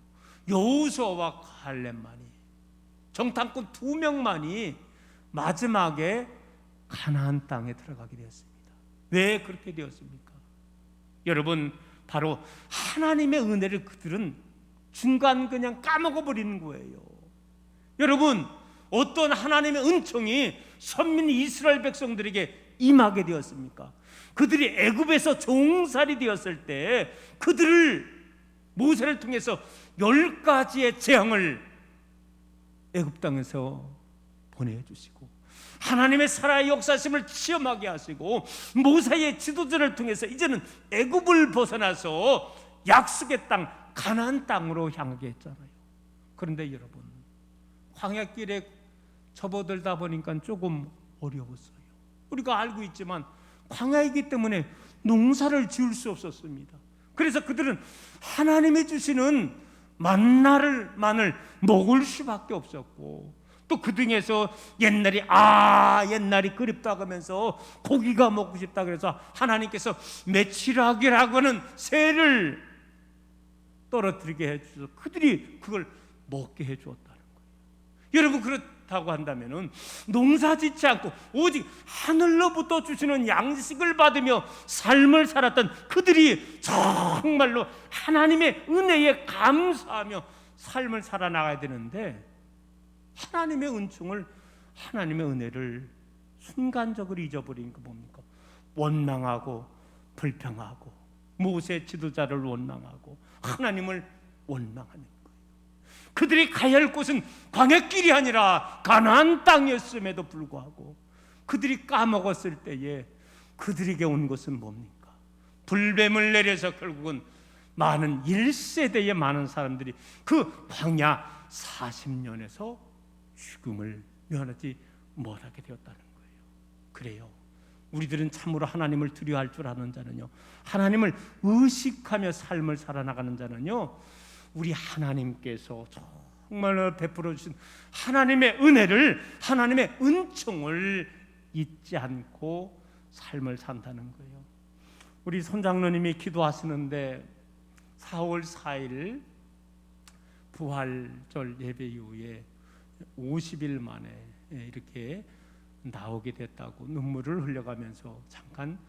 여호수아와 갈렙만이, 정탐꾼 2명만이 마지막에 가나안 땅에 들어가게 되었습니다. 왜 그렇게 되었습니까? 여러분, 바로 하나님의 은혜를 그들은 중간 그냥 까먹어 버리는 거예요. 여러분, 어떤 하나님의 은총이 선민 이스라엘 백성들에게 임하게 되었습니까? 그들이 애굽에서 종살이 되었을 때 그들을 모세를 통해서 10가지의 재앙을 애굽 땅에서 보내주시고 하나님의 살아의 역사심을 체험하게 하시고 모세의 지도자를 통해서 이제는 애굽을 벗어나서 약속의 땅 가나안 땅으로 향하게 했잖아요. 그런데 여러분, 광야길에 접어들다 보니까 조금 어려웠어요. 우리가 알고 있지만 광야이기 때문에 농사를 지을 수 없었습니다. 그래서 그들은 하나님이 주시는 만나를 먹을 수밖에 없었고, 또 그 중에서 옛날이 그립다 하면서 고기가 먹고 싶다 그래서 하나님께서 메추라기라고 하는 새를 떨어뜨리게 해주셔서 그들이 그걸 먹게 해주었다는 거예요. 여러분, 그렇다고 한다면은 농사짓지 않고 오직 하늘로부터 주시는 양식을 받으며 삶을 살았던 그들이 정말로 하나님의 은혜에 감사하며 삶을 살아나가야 되는데, 하나님의 은총을, 하나님의 은혜를 순간적으로 잊어버린 거 뭡니까? 원망하고 불평하고 모세 지도자를 원망하고 하나님을 원망하는 거예요. 그들이 가야 할 곳은 광야길이 아니라 가나안 땅이었음에도 불구하고 그들이 까먹었을 때에 그들에게 온 것은 뭡니까? 불뱀을 내려서 결국은 많은 1세대의 많은 사람들이 그 광야 40년에서 죽음을 면하지 못하게 되었다는 거예요. 그래요, 우리들은 참으로 하나님을 두려워할 줄 아는 자는요, 하나님을 의식하며 삶을 살아나가는 자는요, 우리 하나님께서 정말로 베풀어 주신 하나님의 은혜를, 하나님의 은총을 잊지 않고 삶을 산다는 거예요. 우리 손장로님이 기도하시는데 4월 4일 부활절 예배 이후에 50일 만에 이렇게 나오게 됐다고 눈물을 흘려가면서 잠깐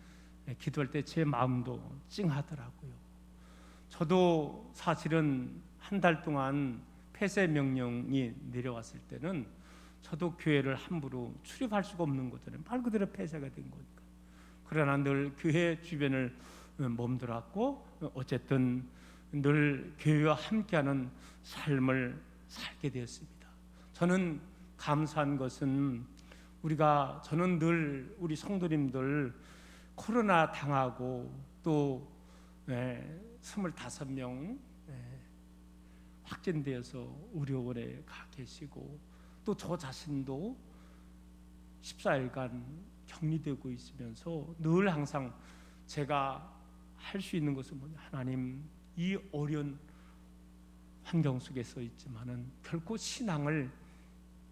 기도할 때 제 마음도 찡하더라고요. 저도 사실은 한 달 동안 폐쇄 명령이 내려왔을 때는 저도 교회를 함부로 출입할 수가 없는 거잖아요. 말 그대로 폐쇄가 된 거니까. 그러나 늘 교회 주변을 몸들었고 어쨌든 늘 교회와 함께하는 삶을 살게 되었습니다. 저는 감사한 것은 저는 늘 우리 성도님들 코로나 당하고 또 25명 확진되어서 의료원에 가 계시고 또 저 자신도 14일간 격리되고 있으면서 늘 항상 제가 할 수 있는 것은 뭐냐, 하나님, 이 어려운 환경 속에서 있지만은 결코 신앙을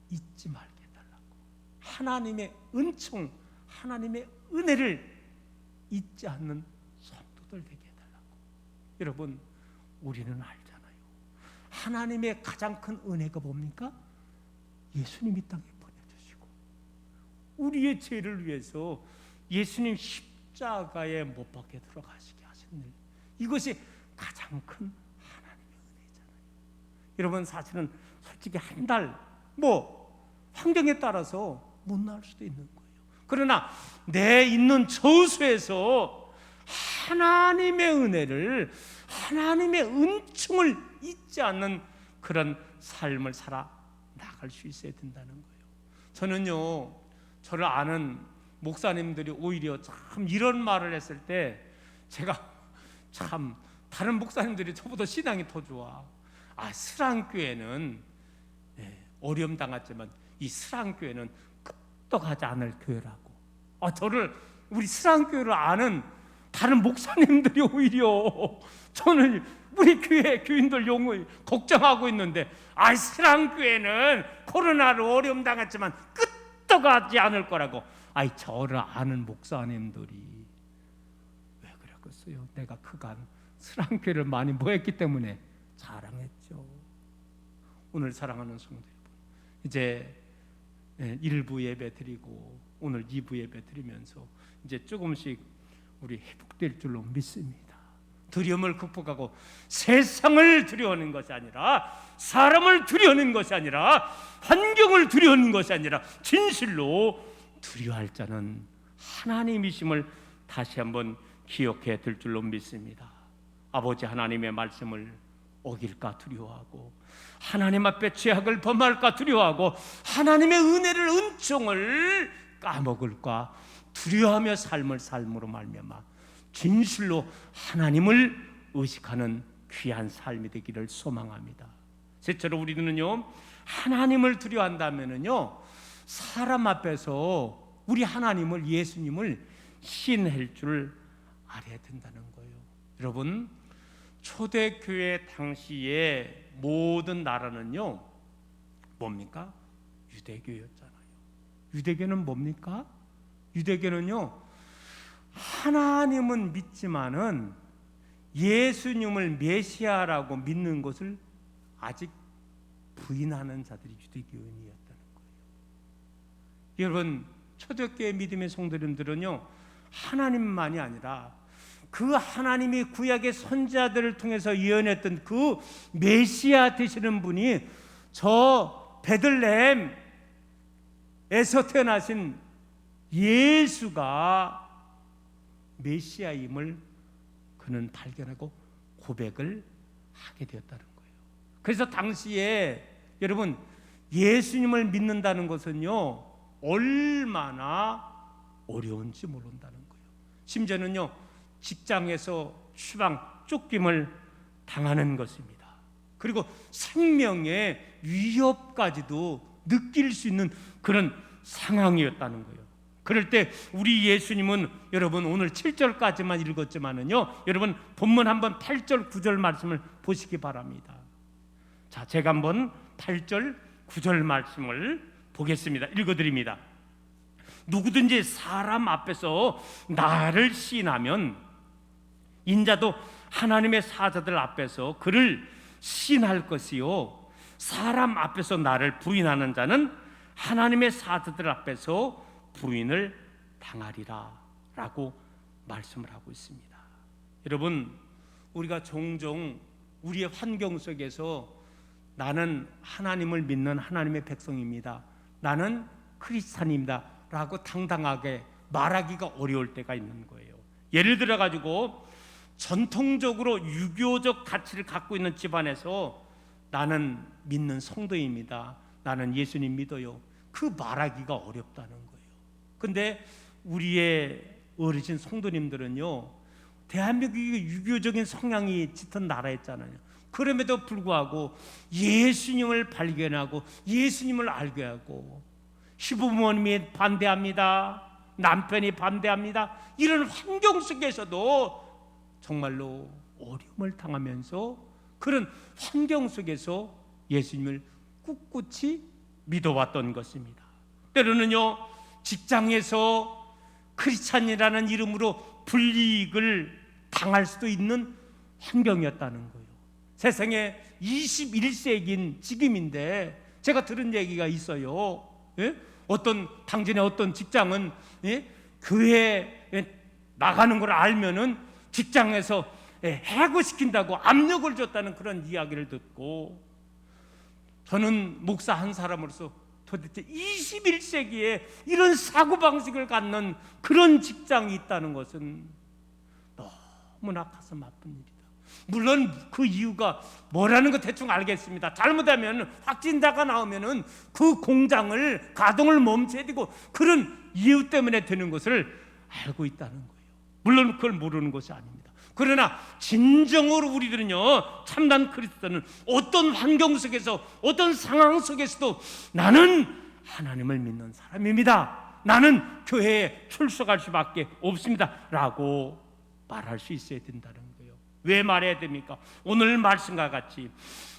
잊지 말게 해달라고, 하나님의 은총, 하나님의 은혜를 잊지 않는 성도들 되게 해달라고. 여러분, 우리는 알잖아요. 하나님의 가장 큰 은혜가 뭡니까? 예수님이 땅에 보내주시고 우리의 죄를 위해서 예수님 십자가에 못 박혀 들어가시게 하신 일, 이것이 가장 큰 하나님의 은혜잖아요. 여러분, 사실은 솔직히 한 달 환경에 따라서 못 나올 수도 있는 거예요. 그러나 내 있는 저수에서 하나님의 은혜를, 하나님의 은총을 잊지 않는 그런 삶을 살아 나갈 수 있어야 된다는 거예요. 저는요, 저를 아는 목사님들이 오히려 참 이런 말을 했을 때 제가 참, 다른 목사님들이 저보다 신앙이 더 좋아. 스랑교회는 어려움 당했지만 이 스랑교회는 끄떡하지 않을 교회라고. 저를, 우리 스랑교회를 아는 다른 목사님들이 오히려 저는 우리 교회 교인들 용을 걱정하고 있는데, 스랑교회는 코로나로 어려움 당했지만 끄떡하지 않을 거라고. 저를 아는 목사님들이 왜 그랬겠어요? 내가 그간 스랑교회를 많이 모였기 때문에 자랑했죠. 오늘 사랑하는 성도 여러분, 이제 1부 예배 드리고 오늘 2부 예배 드리면서 이제 조금씩 우리 회복될 줄로 믿습니다. 두려움을 극복하고 세상을 두려워하는 것이 아니라, 사람을 두려워하는 것이 아니라, 환경을 두려워하는 것이 아니라 진실로 두려워할 자는 하나님이심을 다시 한번 기억해 들 줄로 믿습니다. 아버지 하나님의 말씀을 어길까 두려워하고, 하나님 앞에 죄악을 범할까 두려워하고, 하나님의 은혜를, 은총을 까먹을까 두려워하며 삶을 삶으로 말미암아 진실로 하나님을 의식하는 귀한 삶이 되기를 소망합니다. 셋째로 우리는요, 하나님을 두려워한다면은요, 사람 앞에서 우리 하나님을, 예수님을 시인할 줄 알아야 된다는 거예요. 여러분, 초대교회 당시에 모든 나라는요 뭡니까? 유대교였잖아요. 유대교는 뭡니까? 유대교는요, 하나님은 믿지만은 예수님을 메시아라고 믿는 것을 아직 부인하는 자들이 유대교인이었다는 거예요. 여러분, 초대교회 믿음의 성도님들은요, 하나님만이 아니라 그 하나님이 구약의 선지자들을 통해서 예언했던 그 메시아 되시는 분이 저 베들레헴에서 태어나신 예수가 메시아임을 그는 발견하고 고백을 하게 되었다는 거예요. 그래서 당시에 여러분, 예수님을 믿는다는 것은요 얼마나 어려운지 모른다는 거예요. 심지어는요 직장에서 추방, 쫓김을 당하는 것입니다. 그리고 생명의 위협까지도 느낄 수 있는 그런 상황이었다는 거예요. 그럴 때 우리 예수님은, 여러분 오늘 7절까지만 읽었지만은요, 여러분 본문 한번 8절 9절 말씀을 보시기 바랍니다. 자, 제가 한번 8절 9절 말씀을 보겠습니다. 읽어드립니다. 누구든지 사람 앞에서 나를 시인하면 인자도 하나님의 사자들 앞에서 그를 시인할 것이요, 사람 앞에서 나를 부인하는 자는 하나님의 사자들 앞에서 부인을 당하리라 라고 말씀을 하고 있습니다. 여러분, 우리가 종종 우리의 환경 속에서 나는 하나님을 믿는 하나님의 백성입니다, 나는 크리스찬입니다 라고 당당하게 말하기가 어려울 때가 있는 거예요. 예를 들어 가지고 전통적으로 유교적 가치를 갖고 있는 집안에서 나는 믿는 성도입니다, 나는 예수님 믿어요, 그 말하기가 어렵다는 거예요. 근데 우리의 어르신 성도님들은요, 대한민국이 유교적인 성향이 짙은 나라였잖아요. 그럼에도 불구하고 예수님을 발견하고 예수님을 알게 하고, 시부모님이 반대합니다, 남편이 반대합니다, 이런 환경 속에서도 정말로 어려움을 당하면서 그런 환경 속에서 예수님을 꿋꿋이 믿어왔던 것입니다. 때로는요, 직장에서 크리스찬이라는 이름으로 불이익을 당할 수도 있는 환경이었다는 거예요. 세상에 21세기인 지금인데 제가 들은 얘기가 있어요. 예? 당진의 어떤 직장은 교회에 나가는 걸 알면은 직장에서 해고시킨다고 압력을 줬다는 그런 이야기를 듣고, 저는 목사 한 사람으로서 도대체 21세기에 이런 사고방식을 갖는 그런 직장이 있다는 것은 너무나 가슴 아픈 일이다. 물론 그 이유가 뭐라는 거 대충 알겠습니다. 잘못하면 확진자가 나오면은 그 공장을, 가동을 멈춰야 되고 그런 이유 때문에 되는 것을 알고 있다는 거예요. 물론 그걸 모르는 것이 아닙니다. 그러나 진정으로 우리들은요, 참된 그리스도는 어떤 환경 속에서, 어떤 상황 속에서도 나는 하나님을 믿는 사람입니다, 나는 교회에 출석할 수밖에 없습니다 라고 말할 수 있어야 된다는 거예요. 왜 말해야 됩니까? 오늘 말씀과 같이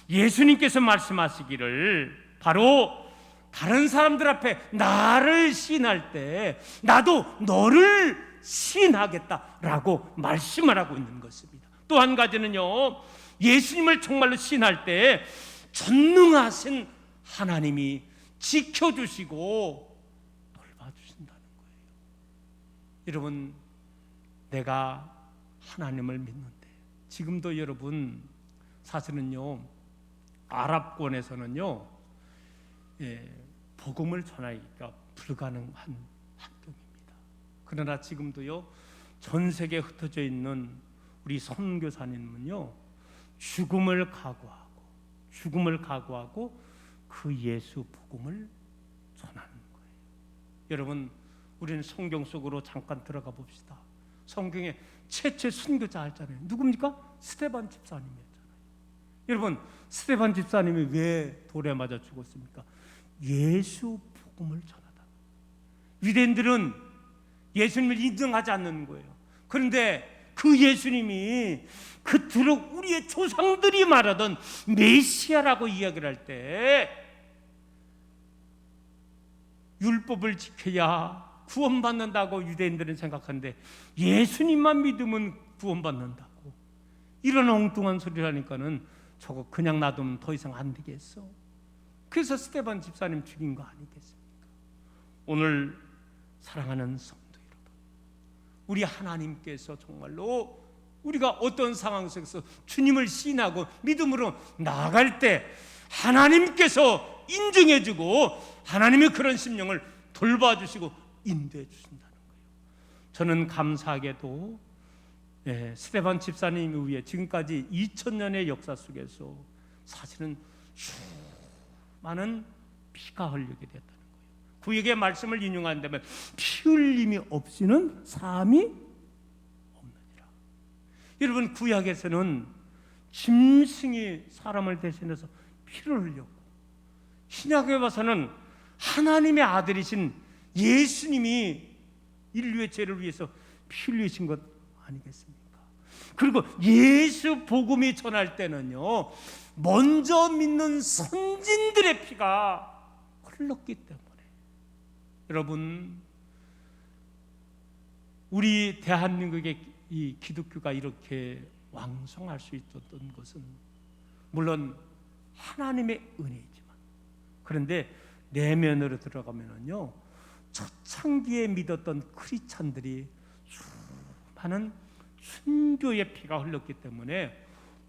예수님께서 말씀하시기를, 바로 다른 사람들 앞에 나를 시인할 때 나도 너를 시인하겠다라고 말씀을 하고 있는 것입니다. 또 한 가지는요, 예수님을 정말로 시인할 때 전능하신 하나님이 지켜주시고 돌봐주신다는 거예요. 여러분, 내가 하나님을 믿는데 지금도 여러분 사실은요 아랍권에서는요 복음을 전하기가 불가능한 환경입니다. 그러나 지금도요 전 세계에 흩어져 있는 우리 선교사님은요 죽음을 각오하고 그 예수 복음을 전하는 거예요. 여러분 우리는 성경 속으로 잠깐 들어가 봅시다. 성경에 최초의 순교자 알잖아요. 누굽니까? 스데반 집사님이었잖아요. 여러분 스데반 집사님이 왜 돌에 맞아 죽었습니까? 예수 복음을 전하다. 유대인들은 예수님을 인정하지 않는 거예요. 그런데 그 예수님이 그토록 우리의 조상들이 말하던 메시아라고 이야기를 할 때 율법을 지켜야 구원받는다고 유대인들은 생각하는데 예수님만 믿으면 구원받는다고 이런 엉뚱한 소리를 하니까는 저거 그냥 놔두면 더 이상 안 되겠어. 그래서 스데반 집사님 죽인 거 아니겠습니까? 오늘 사랑하는 성도 여러분, 우리 하나님께서 정말로 우리가 어떤 상황 속에서 주님을 신하고 믿음으로 나아갈 때 하나님께서 인정해주고 하나님의 그런 심령을 돌봐주시고 인도해 주신다는 거예요. 저는 감사하게도 스데반 집사님 위에 지금까지 2000년의 역사 속에서 사실은 수많은 피가 흘리게 됐다는 거예요. 구약의 말씀을 인용한다면 피 흘림이 없이는 사함이 없느니라. 여러분 구약에서는 짐승이 사람을 대신해서 피를 흘렸고 신약에 와서는 하나님의 아들이신 예수님이 인류의 죄를 위해서 피 흘리신 것 아니겠습니까? 그리고 예수 복음이 전할 때는요 먼저 믿는 선진들의 피가 흘렀기 때문에 여러분 우리 대한민국의 이 기독교가 이렇게 왕성할 수 있었던 것은 물론 하나님의 은혜이지만 그런데 내면으로 들어가면은요 초창기에 믿었던 크리스찬들이 수많은 순교의 피가 흘렀기 때문에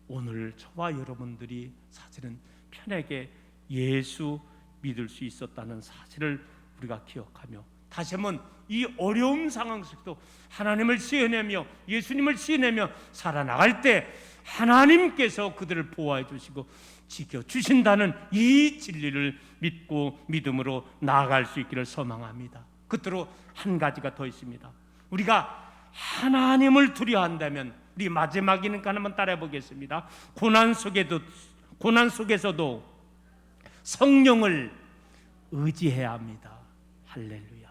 오늘 저와 여러분들이 사실은 편하게 예수 믿을 수 있었다는 사실을 우리가 기억하며 다시 한번 이 어려운 상황 속에도 하나님을 시인하며 예수님을 시인하며 살아나갈 때 하나님께서 그들을 보호해 주시고 지켜주신다는 이 진리를 믿고 믿음으로 나아갈 수 있기를 소망합니다. 끝으로 한 가지가 더 있습니다. 우리가 하나님을 두려워한다면 우리 마지막이니까 한번 따라해 보겠습니다. 고난 속에서도 성령을 의지해야 합니다. 할렐루야.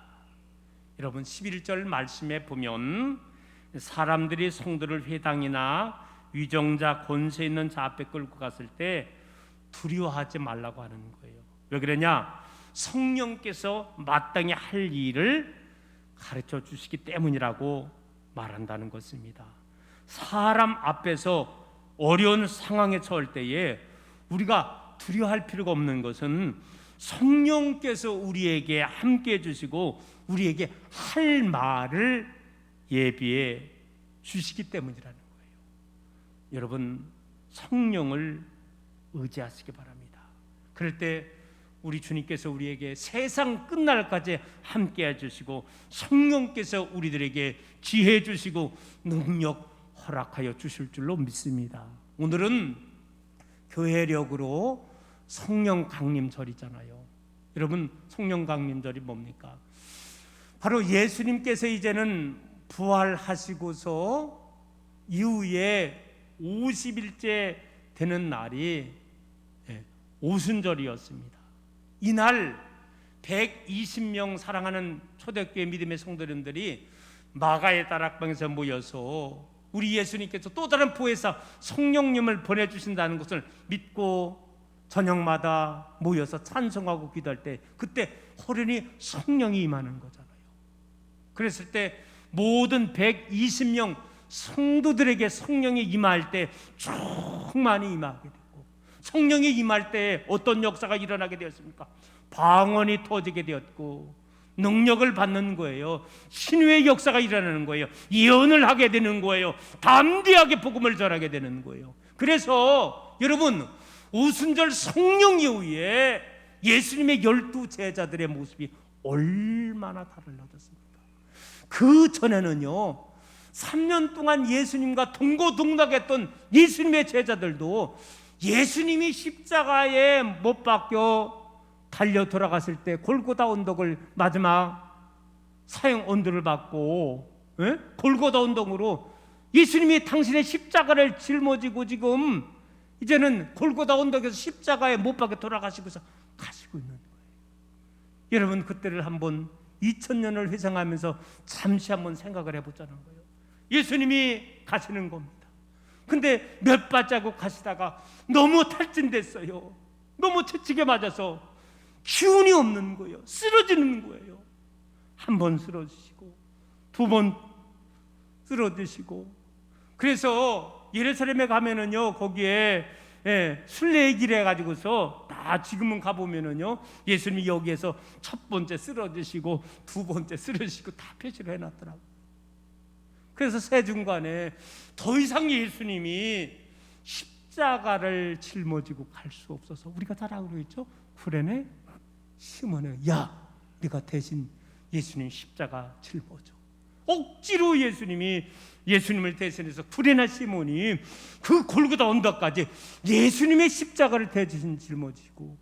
여러분 11절 말씀에 보면 사람들이 성도를 회당이나 위정자 권세 있는 자 앞에 끌고 갔을 때 두려워하지 말라고 하는 거예요. 왜 그러냐? 성령께서 마땅히 할 일을 가르쳐 주시기 때문이라고 말한다는 것입니다. 사람 앞에서 어려운 상황에 처할 때에 우리가 두려워할 필요가 없는 것은 성령께서 우리에게 함께 해주시고 우리에게 할 말을 예비해 주시기 때문이라는 거예요. 여러분 성령을 의지하시기 바랍니다. 그럴 때 우리 주님께서 우리에게 세상 끝날까지 함께 해주시고 성령께서 우리들에게 지혜 주시고 능력 허락하여 주실 줄로 믿습니다. 오늘은 교회력으로 성령 강림절이잖아요. 여러분 성령 강림절이 뭡니까? 바로 예수님께서 이제는 부활하시고서 이후에 50일째 되는 날이 오순절이었습니다. 이날 120명 사랑하는 초대교회 믿음의 성도님들이 마가의 다락방에서 모여서 우리 예수님께서 또 다른 보혜사 성령님을 보내주신다는 것을 믿고 저녁마다 모여서 찬송하고 기도할 때 그때 호련히 성령이 임하는 거잖아요. 그랬을 때 모든 120명 성도들에게 성령이 임할 때 충만히 임하게 됐고 성령이 임할 때 어떤 역사가 일어나게 되었습니까? 방언이 터지게 되었고 능력을 받는 거예요. 신유의 역사가 일어나는 거예요. 예언을 하게 되는 거예요. 담대하게 복음을 전하게 되는 거예요. 그래서 여러분, 오순절 성령 이후에 예수님의 12 제자들의 모습이 얼마나 달라졌습니까? 그 전에는요, 3년 동안 예수님과 동고동락했던 예수님의 제자들도 예수님이 십자가에 못 박혀 달려 돌아갔을 때 골고다 언덕을 마지막 사형 언도를 받고, 골고다 언덕으로 예수님이 당신의 십자가를 짊어지고 지금 이제는 골고다 언덕에서 십자가에 못 박혀 돌아가시고서 가시고 있는 거예요. 여러분, 그때를 한번 2000년을 회상하면서 잠시 한번 생각을 해보자는 거예요. 예수님이 가시는 겁니다. 근데 몇 발자국 가시다가 너무 탈진됐어요. 너무 채찍에 맞아서 기운이 없는 거예요. 쓰러지는 거예요. 한 번 쓰러지시고, 두 번 쓰러지시고. 그래서 예루살렘에 가면은요, 거기에 순례의 길 해가지고서 다 지금은 가보면은요, 예수님이 여기에서 첫 번째 쓰러지시고 두 번째 쓰러지시고 다 표시를 해놨더라고요. 그래서 세중간에 더 이상 예수님이 십자가를 짊어지고 갈 수 없어서 우리가 잘 알고 있죠. 구레네 시몬에, 야, 네가 대신 예수님 십자가 짊어져. 억지로 예수님을 대신해서 구레나 시몬이 그 골고다 언덕까지 예수님의 십자가를 대신 짊어지고,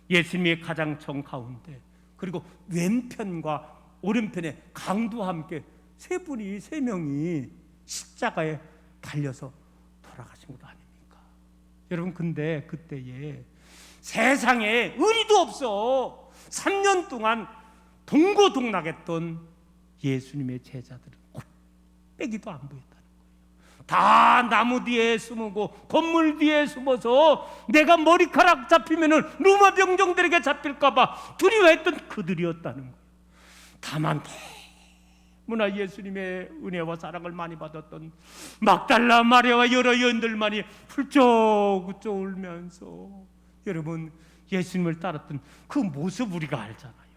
예수님의 가장 정 가운데, 그리고 왼편과 오른편에 강도와 함께 세 명이 십자가에 달려서 돌아가신 것 아닙니까? 여러분, 근데 그때에 세상에 의리도 없어 3년 동안 동고동락했던 예수님의 제자들은 꼴빼기도 안 보였다는 거예요. 다 나무 뒤에 숨고 건물 뒤에 숨어서 내가 머리카락 잡히면은 로마 병정들에게 잡힐까봐 두려워했던 그들이었다는 거예요. 다만 너무나 예수님의 은혜와 사랑을 많이 받았던 막달라 마리아와 여러 여인들만이 훌쩍훌쩍 울면서, 여러분, 예수님을 따랐던 그 모습 우리가 알잖아요.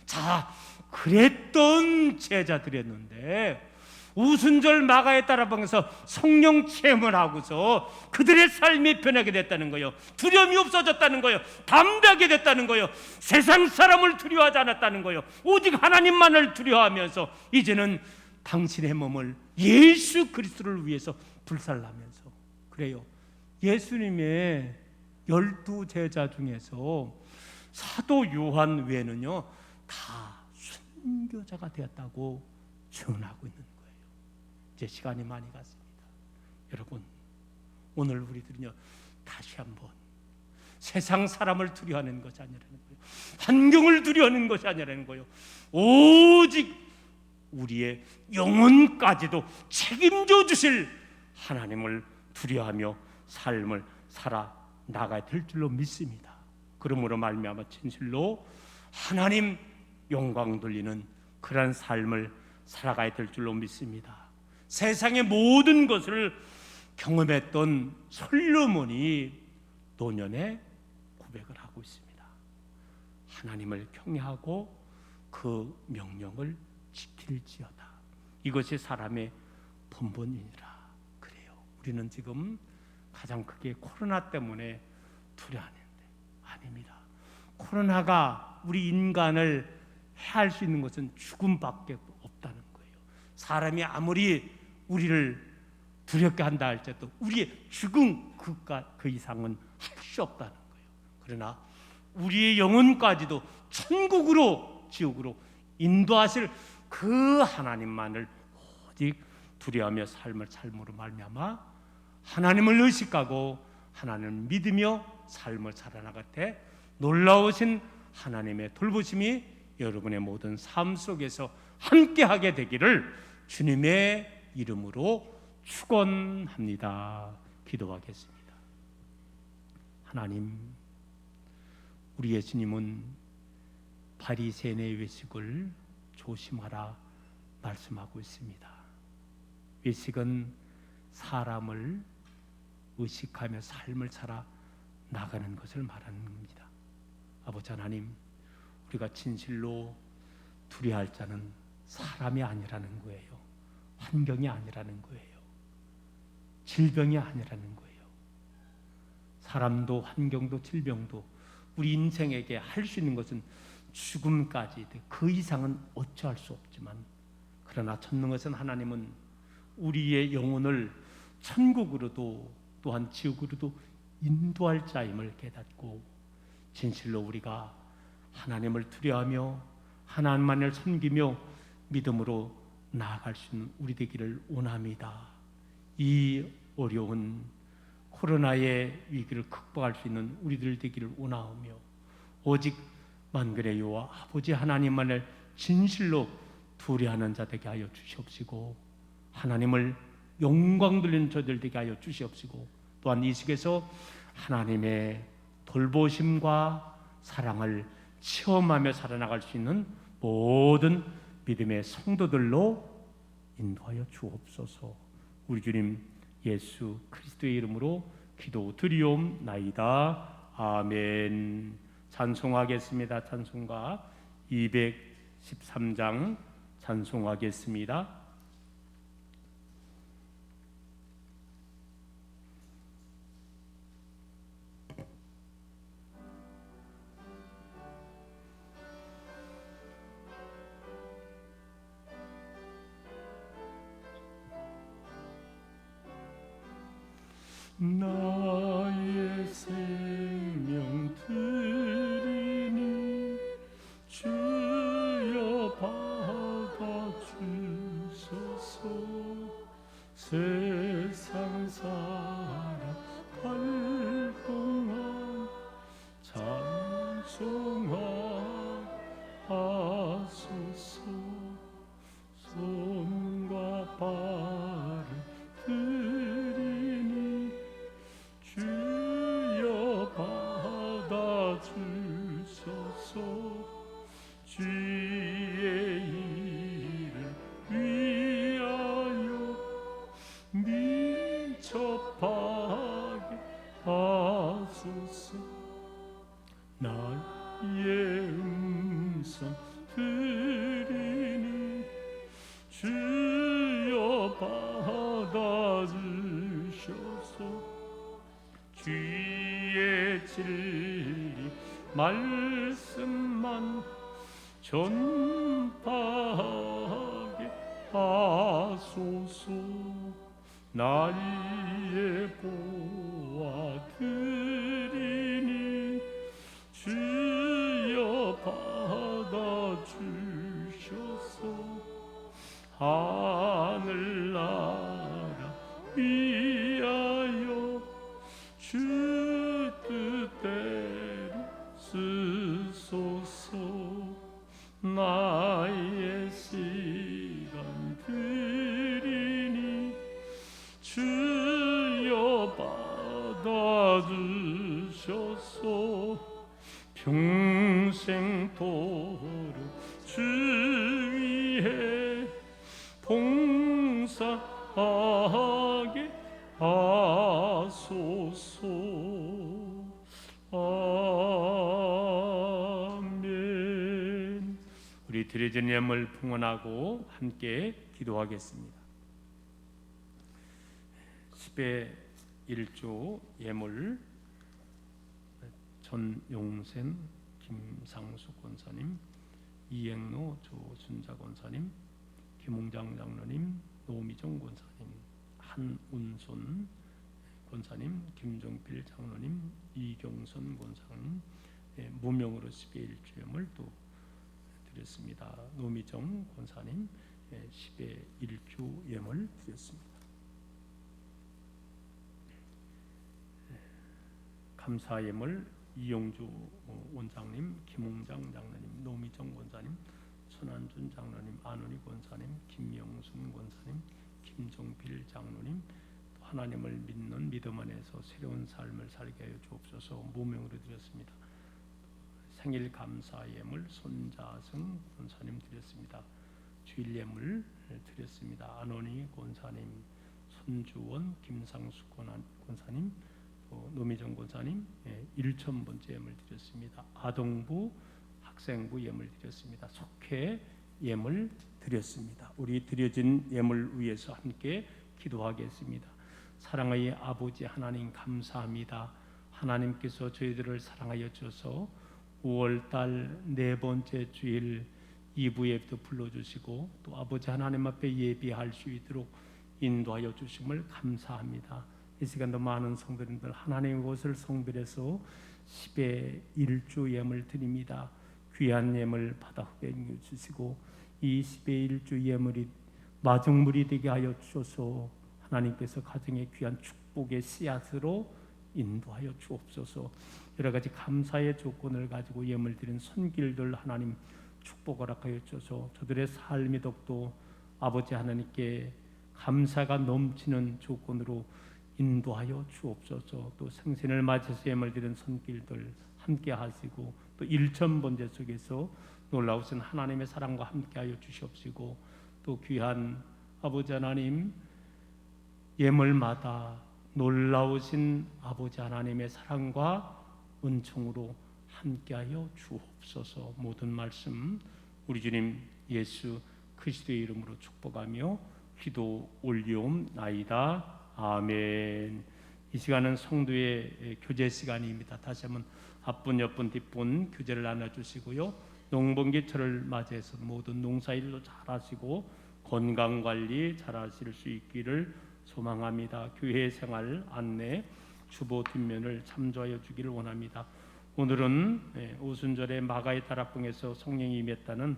자, 그랬던 제자들이었는데 오순절 마가의 따라방에서 성령 체험을 하고서 그들의 삶이 변하게 됐다는 거예요. 두려움이 없어졌다는 거예요. 담대하게 됐다는 거예요. 세상 사람을 두려워하지 않았다는 거예요. 오직 하나님만을 두려워하면서 이제는 당신의 몸을 예수 그리스도를 위해서 불살라면서, 그래요. 예수님의 12 제자 중에서 사도 요한 외에는요, 다 순교자가 되었다고 전하고 있는 거예요. 이제 시간이 많이 갔습니다. 여러분, 오늘 우리들은요, 다시 한번 세상 사람을 두려워하는 것이 아니라는 거예요. 환경을 두려워하는 것이 아니라는 거예요. 오직 우리의 영혼까지도 책임져 주실 하나님을 두려워하며 삶을 살아 나가야 될 줄로 믿습니다. 그러므로 말미암아 진실로 하나님 영광 돌리는 그러한 삶을 살아가야 될 줄로 믿습니다. 세상의 모든 것을 경험했던 솔로몬이 노년에 고백을 하고 있습니다. 하나님을 경외하고 그 명령을 지킬지어다. 이것이 사람의 본분이니라. 그래요. 우리는 지금 가장 크게 코로나 때문에 두려워하는데 아닙니다. 코로나가 우리 인간을 해할 수 있는 것은 죽음밖에 없다는 거예요. 사람이 아무리 우리를 두렵게 한다 할지라도 우리의 죽음 그 이상은 할 수 없다는 거예요. 그러나 우리의 영혼까지도 천국으로 지옥으로 인도하실 그 하나님만을 오직 두려워하며 삶을 삶으로 말미암아 하나님을 의식하고 하나님을 믿으며 삶을 살아나갈 때 놀라우신 하나님의 돌보심이 여러분의 모든 삶 속에서 함께하게 되기를 주님의 이름으로 축원합니다. 기도하겠습니다. 하나님, 우리 예수님은 바리새인의 외식을 조심하라 말씀하고 있습니다. 외식은 사람을 의식하며 삶을 살아 나가는 것을 말하는 겁니다. 아버지 하나님, 우리가 진실로 두려워할 자는 사람이 아니라는 거예요. 환경이 아니라는 거예요. 질병이 아니라는 거예요. 사람도 환경도 질병도 우리 인생에게 할 수 있는 것은 죽음까지, 그 이상은 어찌할 수 없지만, 그러나 찾는 것은 하나님은 우리의 영혼을 천국으로도 또한 지옥으로도 인도할 자임을 깨닫고 진실로 우리가 하나님을 두려워하며 하나님만을 섬기며 믿음으로 나아갈 수 있는 우리 되기를 원합니다. 이 어려운 코로나의 위기를 극복할 수 있는 우리들 되기를 원하오며, 오직 만군의 여호와 아버지 하나님만을 진실로 두려워하는 자 되게 하여 주시옵시고, 하나님을 영광 돌리는 저들 되게 하여 주시옵시고, 또한 이 속에서 하나님의 돌보심과 사랑을 체험하며 살아나갈 수 있는 모든 믿음의 성도들로 인도하여 주옵소서. 우리 주님 예수 그리스도의 이름으로 기도드리옵나이다. 아멘. 찬송하겠습니다. 찬송가 213장 찬송하겠습니다. 나의 생명 드리니 주여 받아주소서. 세상 살아갈 동안 찬송하소서. 손과 발을 드리니 주여 받아주소서. 주의 일을 위하여 민첩하게 하소서. 나의 음성 드리니 주여 받아주소서. 주의 진리 말씀만 전파하게 하소서. 나의 보아 드리니 주여 받아주소서. 하늘나라 위하여 주 뜻대로 쓰소서. 나의 시간 드리니 주여 받아주소서. 평생토록 주 위에 봉사하게 하소서. 아멘. 우리 드려진 예물 풍원하고 함께 기도하겠습니다. 10의 1조 예물 전용센 김상수 권사님, 이행로 조순자 권사님, 김홍장 장로님, 노미정 권사님, 한운손 권사님, 김종필 장로님, 이경선 권사님, 무명으로 10의 1조 예물 또 드렸습니다. 노미정 권사님 10의 1조 예물 드렸습니다. 감사 예물 이용주 원장님, 김홍장 장로님, 노미정 권사님, 손한준 장로님, 안은희 권사님, 김영순 권사님, 김종필 장로님, 또 하나님을 믿는 믿음 안에서 새로운 삶을 살게 하여 주옵소서. 무명으로 드렸습니다. 생일 감사 예물 손자승 권사님 드렸습니다. 주일 예물 드렸습니다. 안원희 권사님, 손주원, 김상수 권사님, 노미정 권사님 1,000번째 예물 드렸습니다. 아동부, 학생부 예물 드렸습니다. 속회 예물 드렸습니다. 우리 드려진 예물 위해서 함께 기도하겠습니다. 사랑의 아버지 하나님 감사합니다. 하나님께서 저희들을 사랑하여 주셔서 5월달 네 번째 주일 2부 예배도 불러주시고 또 아버지 하나님 앞에 예배할 수 있도록 인도하여 주심을 감사합니다. 이 시간도 많은 성도님들 하나님의 것을 성별해서 10의 1주 예물 드립니다. 귀한 예물 받아 후에 주시고 이 10의 1주 예물이 마중물이 되게 하여 주셔서 하나님께서 가정의 귀한 축복의 씨앗으로 인도하여 주옵소서. 여러 가지 감사의 조건을 가지고 예물 드린 손길들 하나님 축복 허락하여 주셔서 저들의 삶이 더욱더 아버지 하나님께 감사가 넘치는 조건으로 인도하여 주옵소서. 또 생신을 맞이해서 예물 드린 손길들 함께 하시고 또 일천번제 속에서 놀라우신 하나님의 사랑과 함께하여 주시옵시고 또 귀한 아버지 하나님 예물마다 놀라우신 아버지 하나님의 사랑과 은총으로 함께하여 주옵소서. 모든 말씀 우리 주님 예수 그리스도의 이름으로 축복하며 기도 올리옵나이다. 아멘. 이 시간은 성도의 교제 시간입니다. 다시 한번 앞분 옆분 뒷분 교제를 나눠주시고요. 농번기철을 맞이해서 모든 농사일도 잘하시고 건강관리 잘하실 수 있기를 소망합니다. 교회 생활 안내 주보 뒷면을 참조하여 주기를 원합니다. 오늘은 오순절에 마가의 다락방에서 성령이 임했다는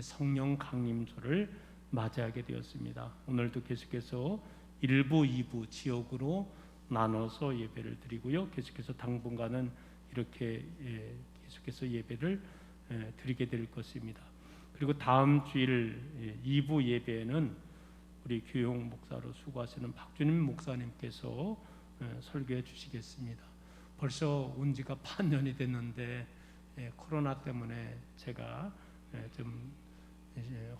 성령 강림절을 맞이하게 되었습니다. 오늘도 계속해서 1부, 2부 지역으로 나눠서 예배를 드리고요. 계속해서 당분간은 이렇게 계속해서 예배를 드리게 될 것입니다. 그리고 다음 주일 2부 예배에는 우리 교용 목사로 수고하시는 박주님 목사님께서 설교해 주시겠습니다. 벌써 온 지가 반년이 됐는데 코로나 때문에 제가 좀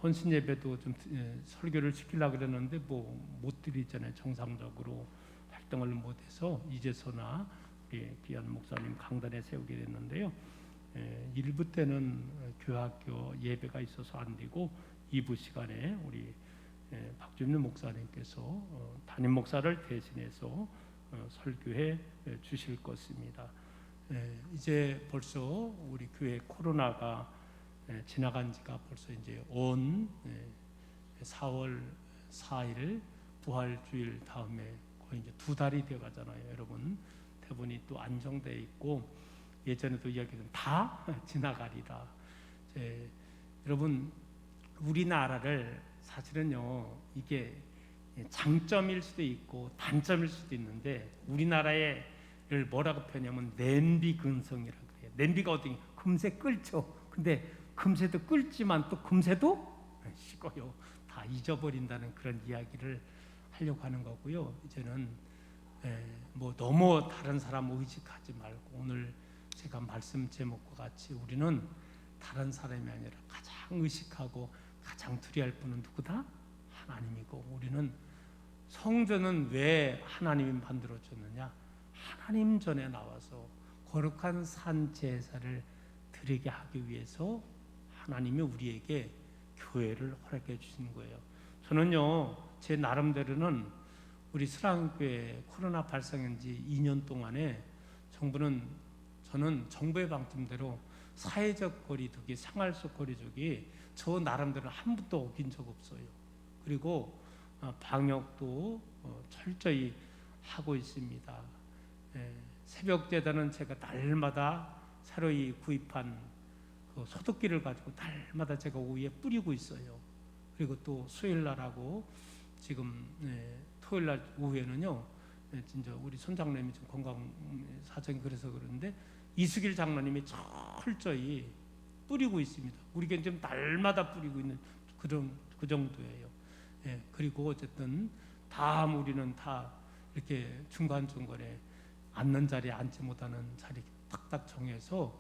헌신 예배도 좀 설교를 시키려고 그랬는데 뭐 못 드리잖아요. 정상적으로 활동을 못해서 이제서나 우리 귀한 목사님 강단에 세우게 됐는데요. 1부 때는 교학교 예배가 있어서 안 되고 2부 시간에 우리 박준일 목사님께서 담임 목사를 대신해서 설교해 주실 것입니다. 이제 벌써 우리 교회 코로나가 지나간 지가 벌써 이제 온 4월 4일 부활주일 다음에 거의 이제 2달이 되어 가잖아요. 여러분 대부분이 또 안정돼 있고 예전에도 이야기했던 다 지나가리라. 여러분 우리나라를 사실은요 이게 장점일 수도 있고 단점일 수도 있는데 우리나라를 뭐라고 표현하면 냄비 근성이라고 그래요. 냄비가 어떻게 금세 끓죠. 근데 금세도 끓지만 또 금세도 식어요. 다 잊어버린다는 그런 이야기를 하려고 하는 거고요. 이제는 뭐 너무 다른 사람 의식하지 말고 오늘 제가 말씀 제목과 같이 우리는 다른 사람이 아니라 가장 의식하고 가장 두려워할 분은 누구다? 하나님이고 우리는 성전은 왜 하나님이 만들어줬느냐? 하나님 전에 나와서 거룩한 산 제사를 드리게 하기 위해서 하나님이 우리에게 교회를 허락해 주신 거예요. 저는요 제 나름대로는 우리 수랑교회 코로나 발생한 지 2년 동안에 저는 정부의 방침대로 사회적 거리두기, 생활속 거리두기 저 나름대로 한 번도 어긴 적 없어요. 그리고 방역도 철저히 하고 있습니다. 새벽 제단은 제가 날마다 새로이 구입한 그 소독기를 가지고 날마다 제가 오후에 뿌리고 있어요. 그리고 또 수요일 날하고 지금 토요일 날 오후에는요. 진짜 우리 손장님이 좀 건강 사정이 그래서 그러는데 이수길 장로님이 철저히 뿌리고 있습니다. 우리가 지금 날마다 뿌리고 있는 그 정도예요. 그리고 어쨌든 우리는 다 이렇게 중간중간에 앉는 자리에 앉지 못하는 자리 딱딱 정해서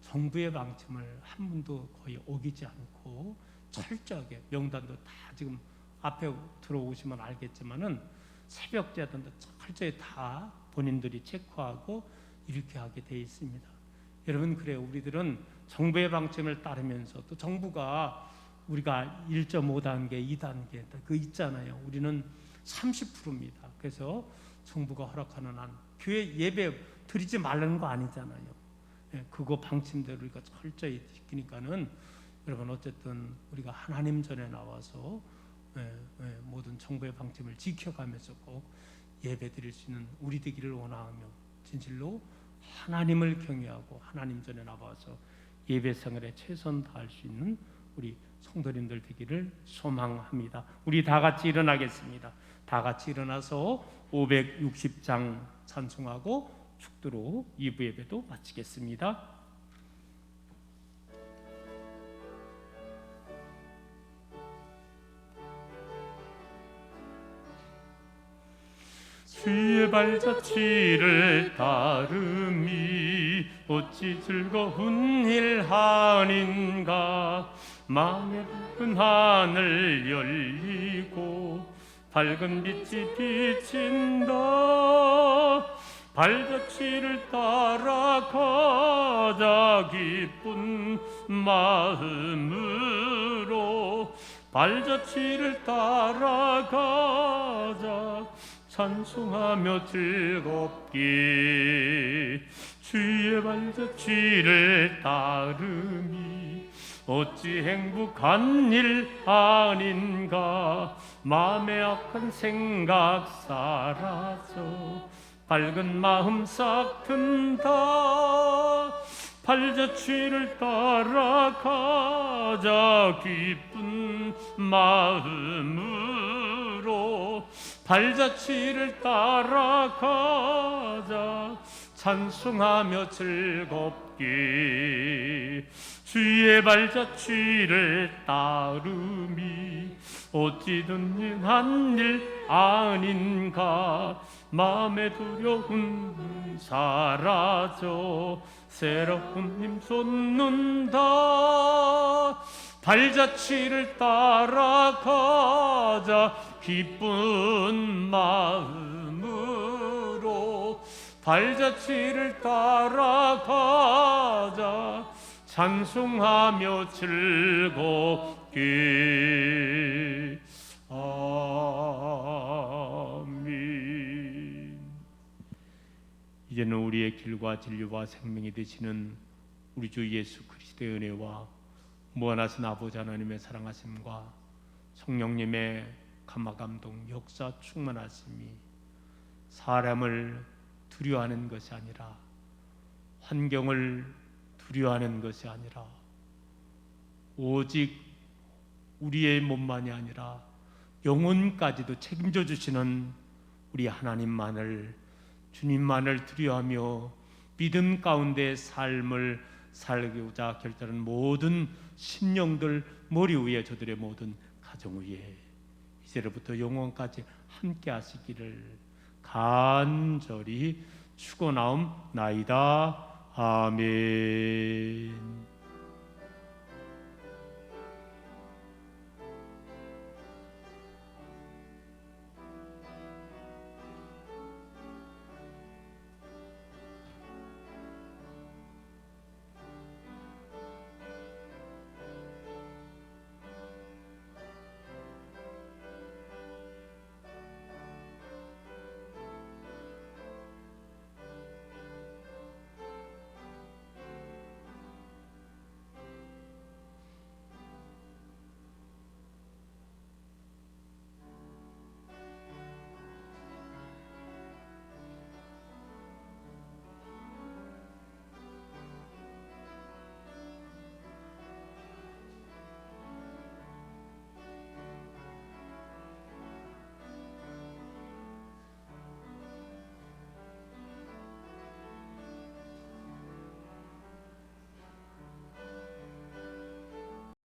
정부의 방침을 한 번도 거의 어기지 않고 철저하게 명단도 다 지금 앞에 들어오시면 알겠지만은 새벽 제단도 철저히 다 본인들이 체크하고 이렇게 하게 돼 있습니다. 여러분 그래요. 우리들은 정부의 방침을 따르면서 또 정부가 우리가 1.5단계, 2단계 그 있잖아요. 우리는 30%입니다. 그래서 정부가 허락하는 한 교회 예배 드리지 말라는 거 아니잖아요. 예, 그거 방침대로 우리가 철저히 지키니까는 여러분 어쨌든 우리가 하나님 전에 나와서 모든 정부의 방침을 지켜가면서 꼭 예배 드릴 수 있는 우리 되기를 원하며 진실로 하나님을 경외하고 하나님 전에 나와서 예배 생활에 최선 다할 수 있는 우리 성도님들 되기를 소망합니다. 우리 다 같이 일어나겠습니다. 다 같이 일어나서 560장 찬송하고 축도로 2부 예배도 마치겠습니다. 주의 발자취를 따름이 어찌 즐거운 일 아닌가. 마음의 큰 하늘 열리고 밝은 빛이 비친다. 발자취를 따라가자 기쁜 마음으로. 발자취를 따라가자 찬송하며 즐겁게. 주의 발자취를 따름이 어찌 행복한 일 아닌가. 마음의 악한 생각 사라져 밝은 마음 싹 튼다. 발자취를 따라가자 기쁜 마음으로. 발자취를 따라가자 찬송하며 즐겁게. 주의 발자취를 따름이 어찌 든든한 일 아닌가. 마음의 두려움 사라져 새로운 힘 솟는다. 발자취를 따라가자 기쁜 마음으로. 발자취를 따라가자 찬송하며 즐겁게. 아멘. 이제는 우리의 길과 진리와 생명이 되시는 우리 주 예수 그리스도의 은혜와 무한하신 아버지 하나님의 사랑하심과 성령님의 감화감동 역사 충만하심이 사람을 두려워하는 것이 아니라, 환경을 두려워하는 것이 아니라, 오직 우리의 몸만이 아니라 영혼까지도 책임져 주시는 우리 하나님만을, 주님만을 두려워하며 믿음 가운데 삶을 살고자 결단한 모든 심령들 머리 위에, 저들의 모든 가정 위에 이제로부터 영원까지 함께 하시기를 간절히 축원하옵나이다. 아멘.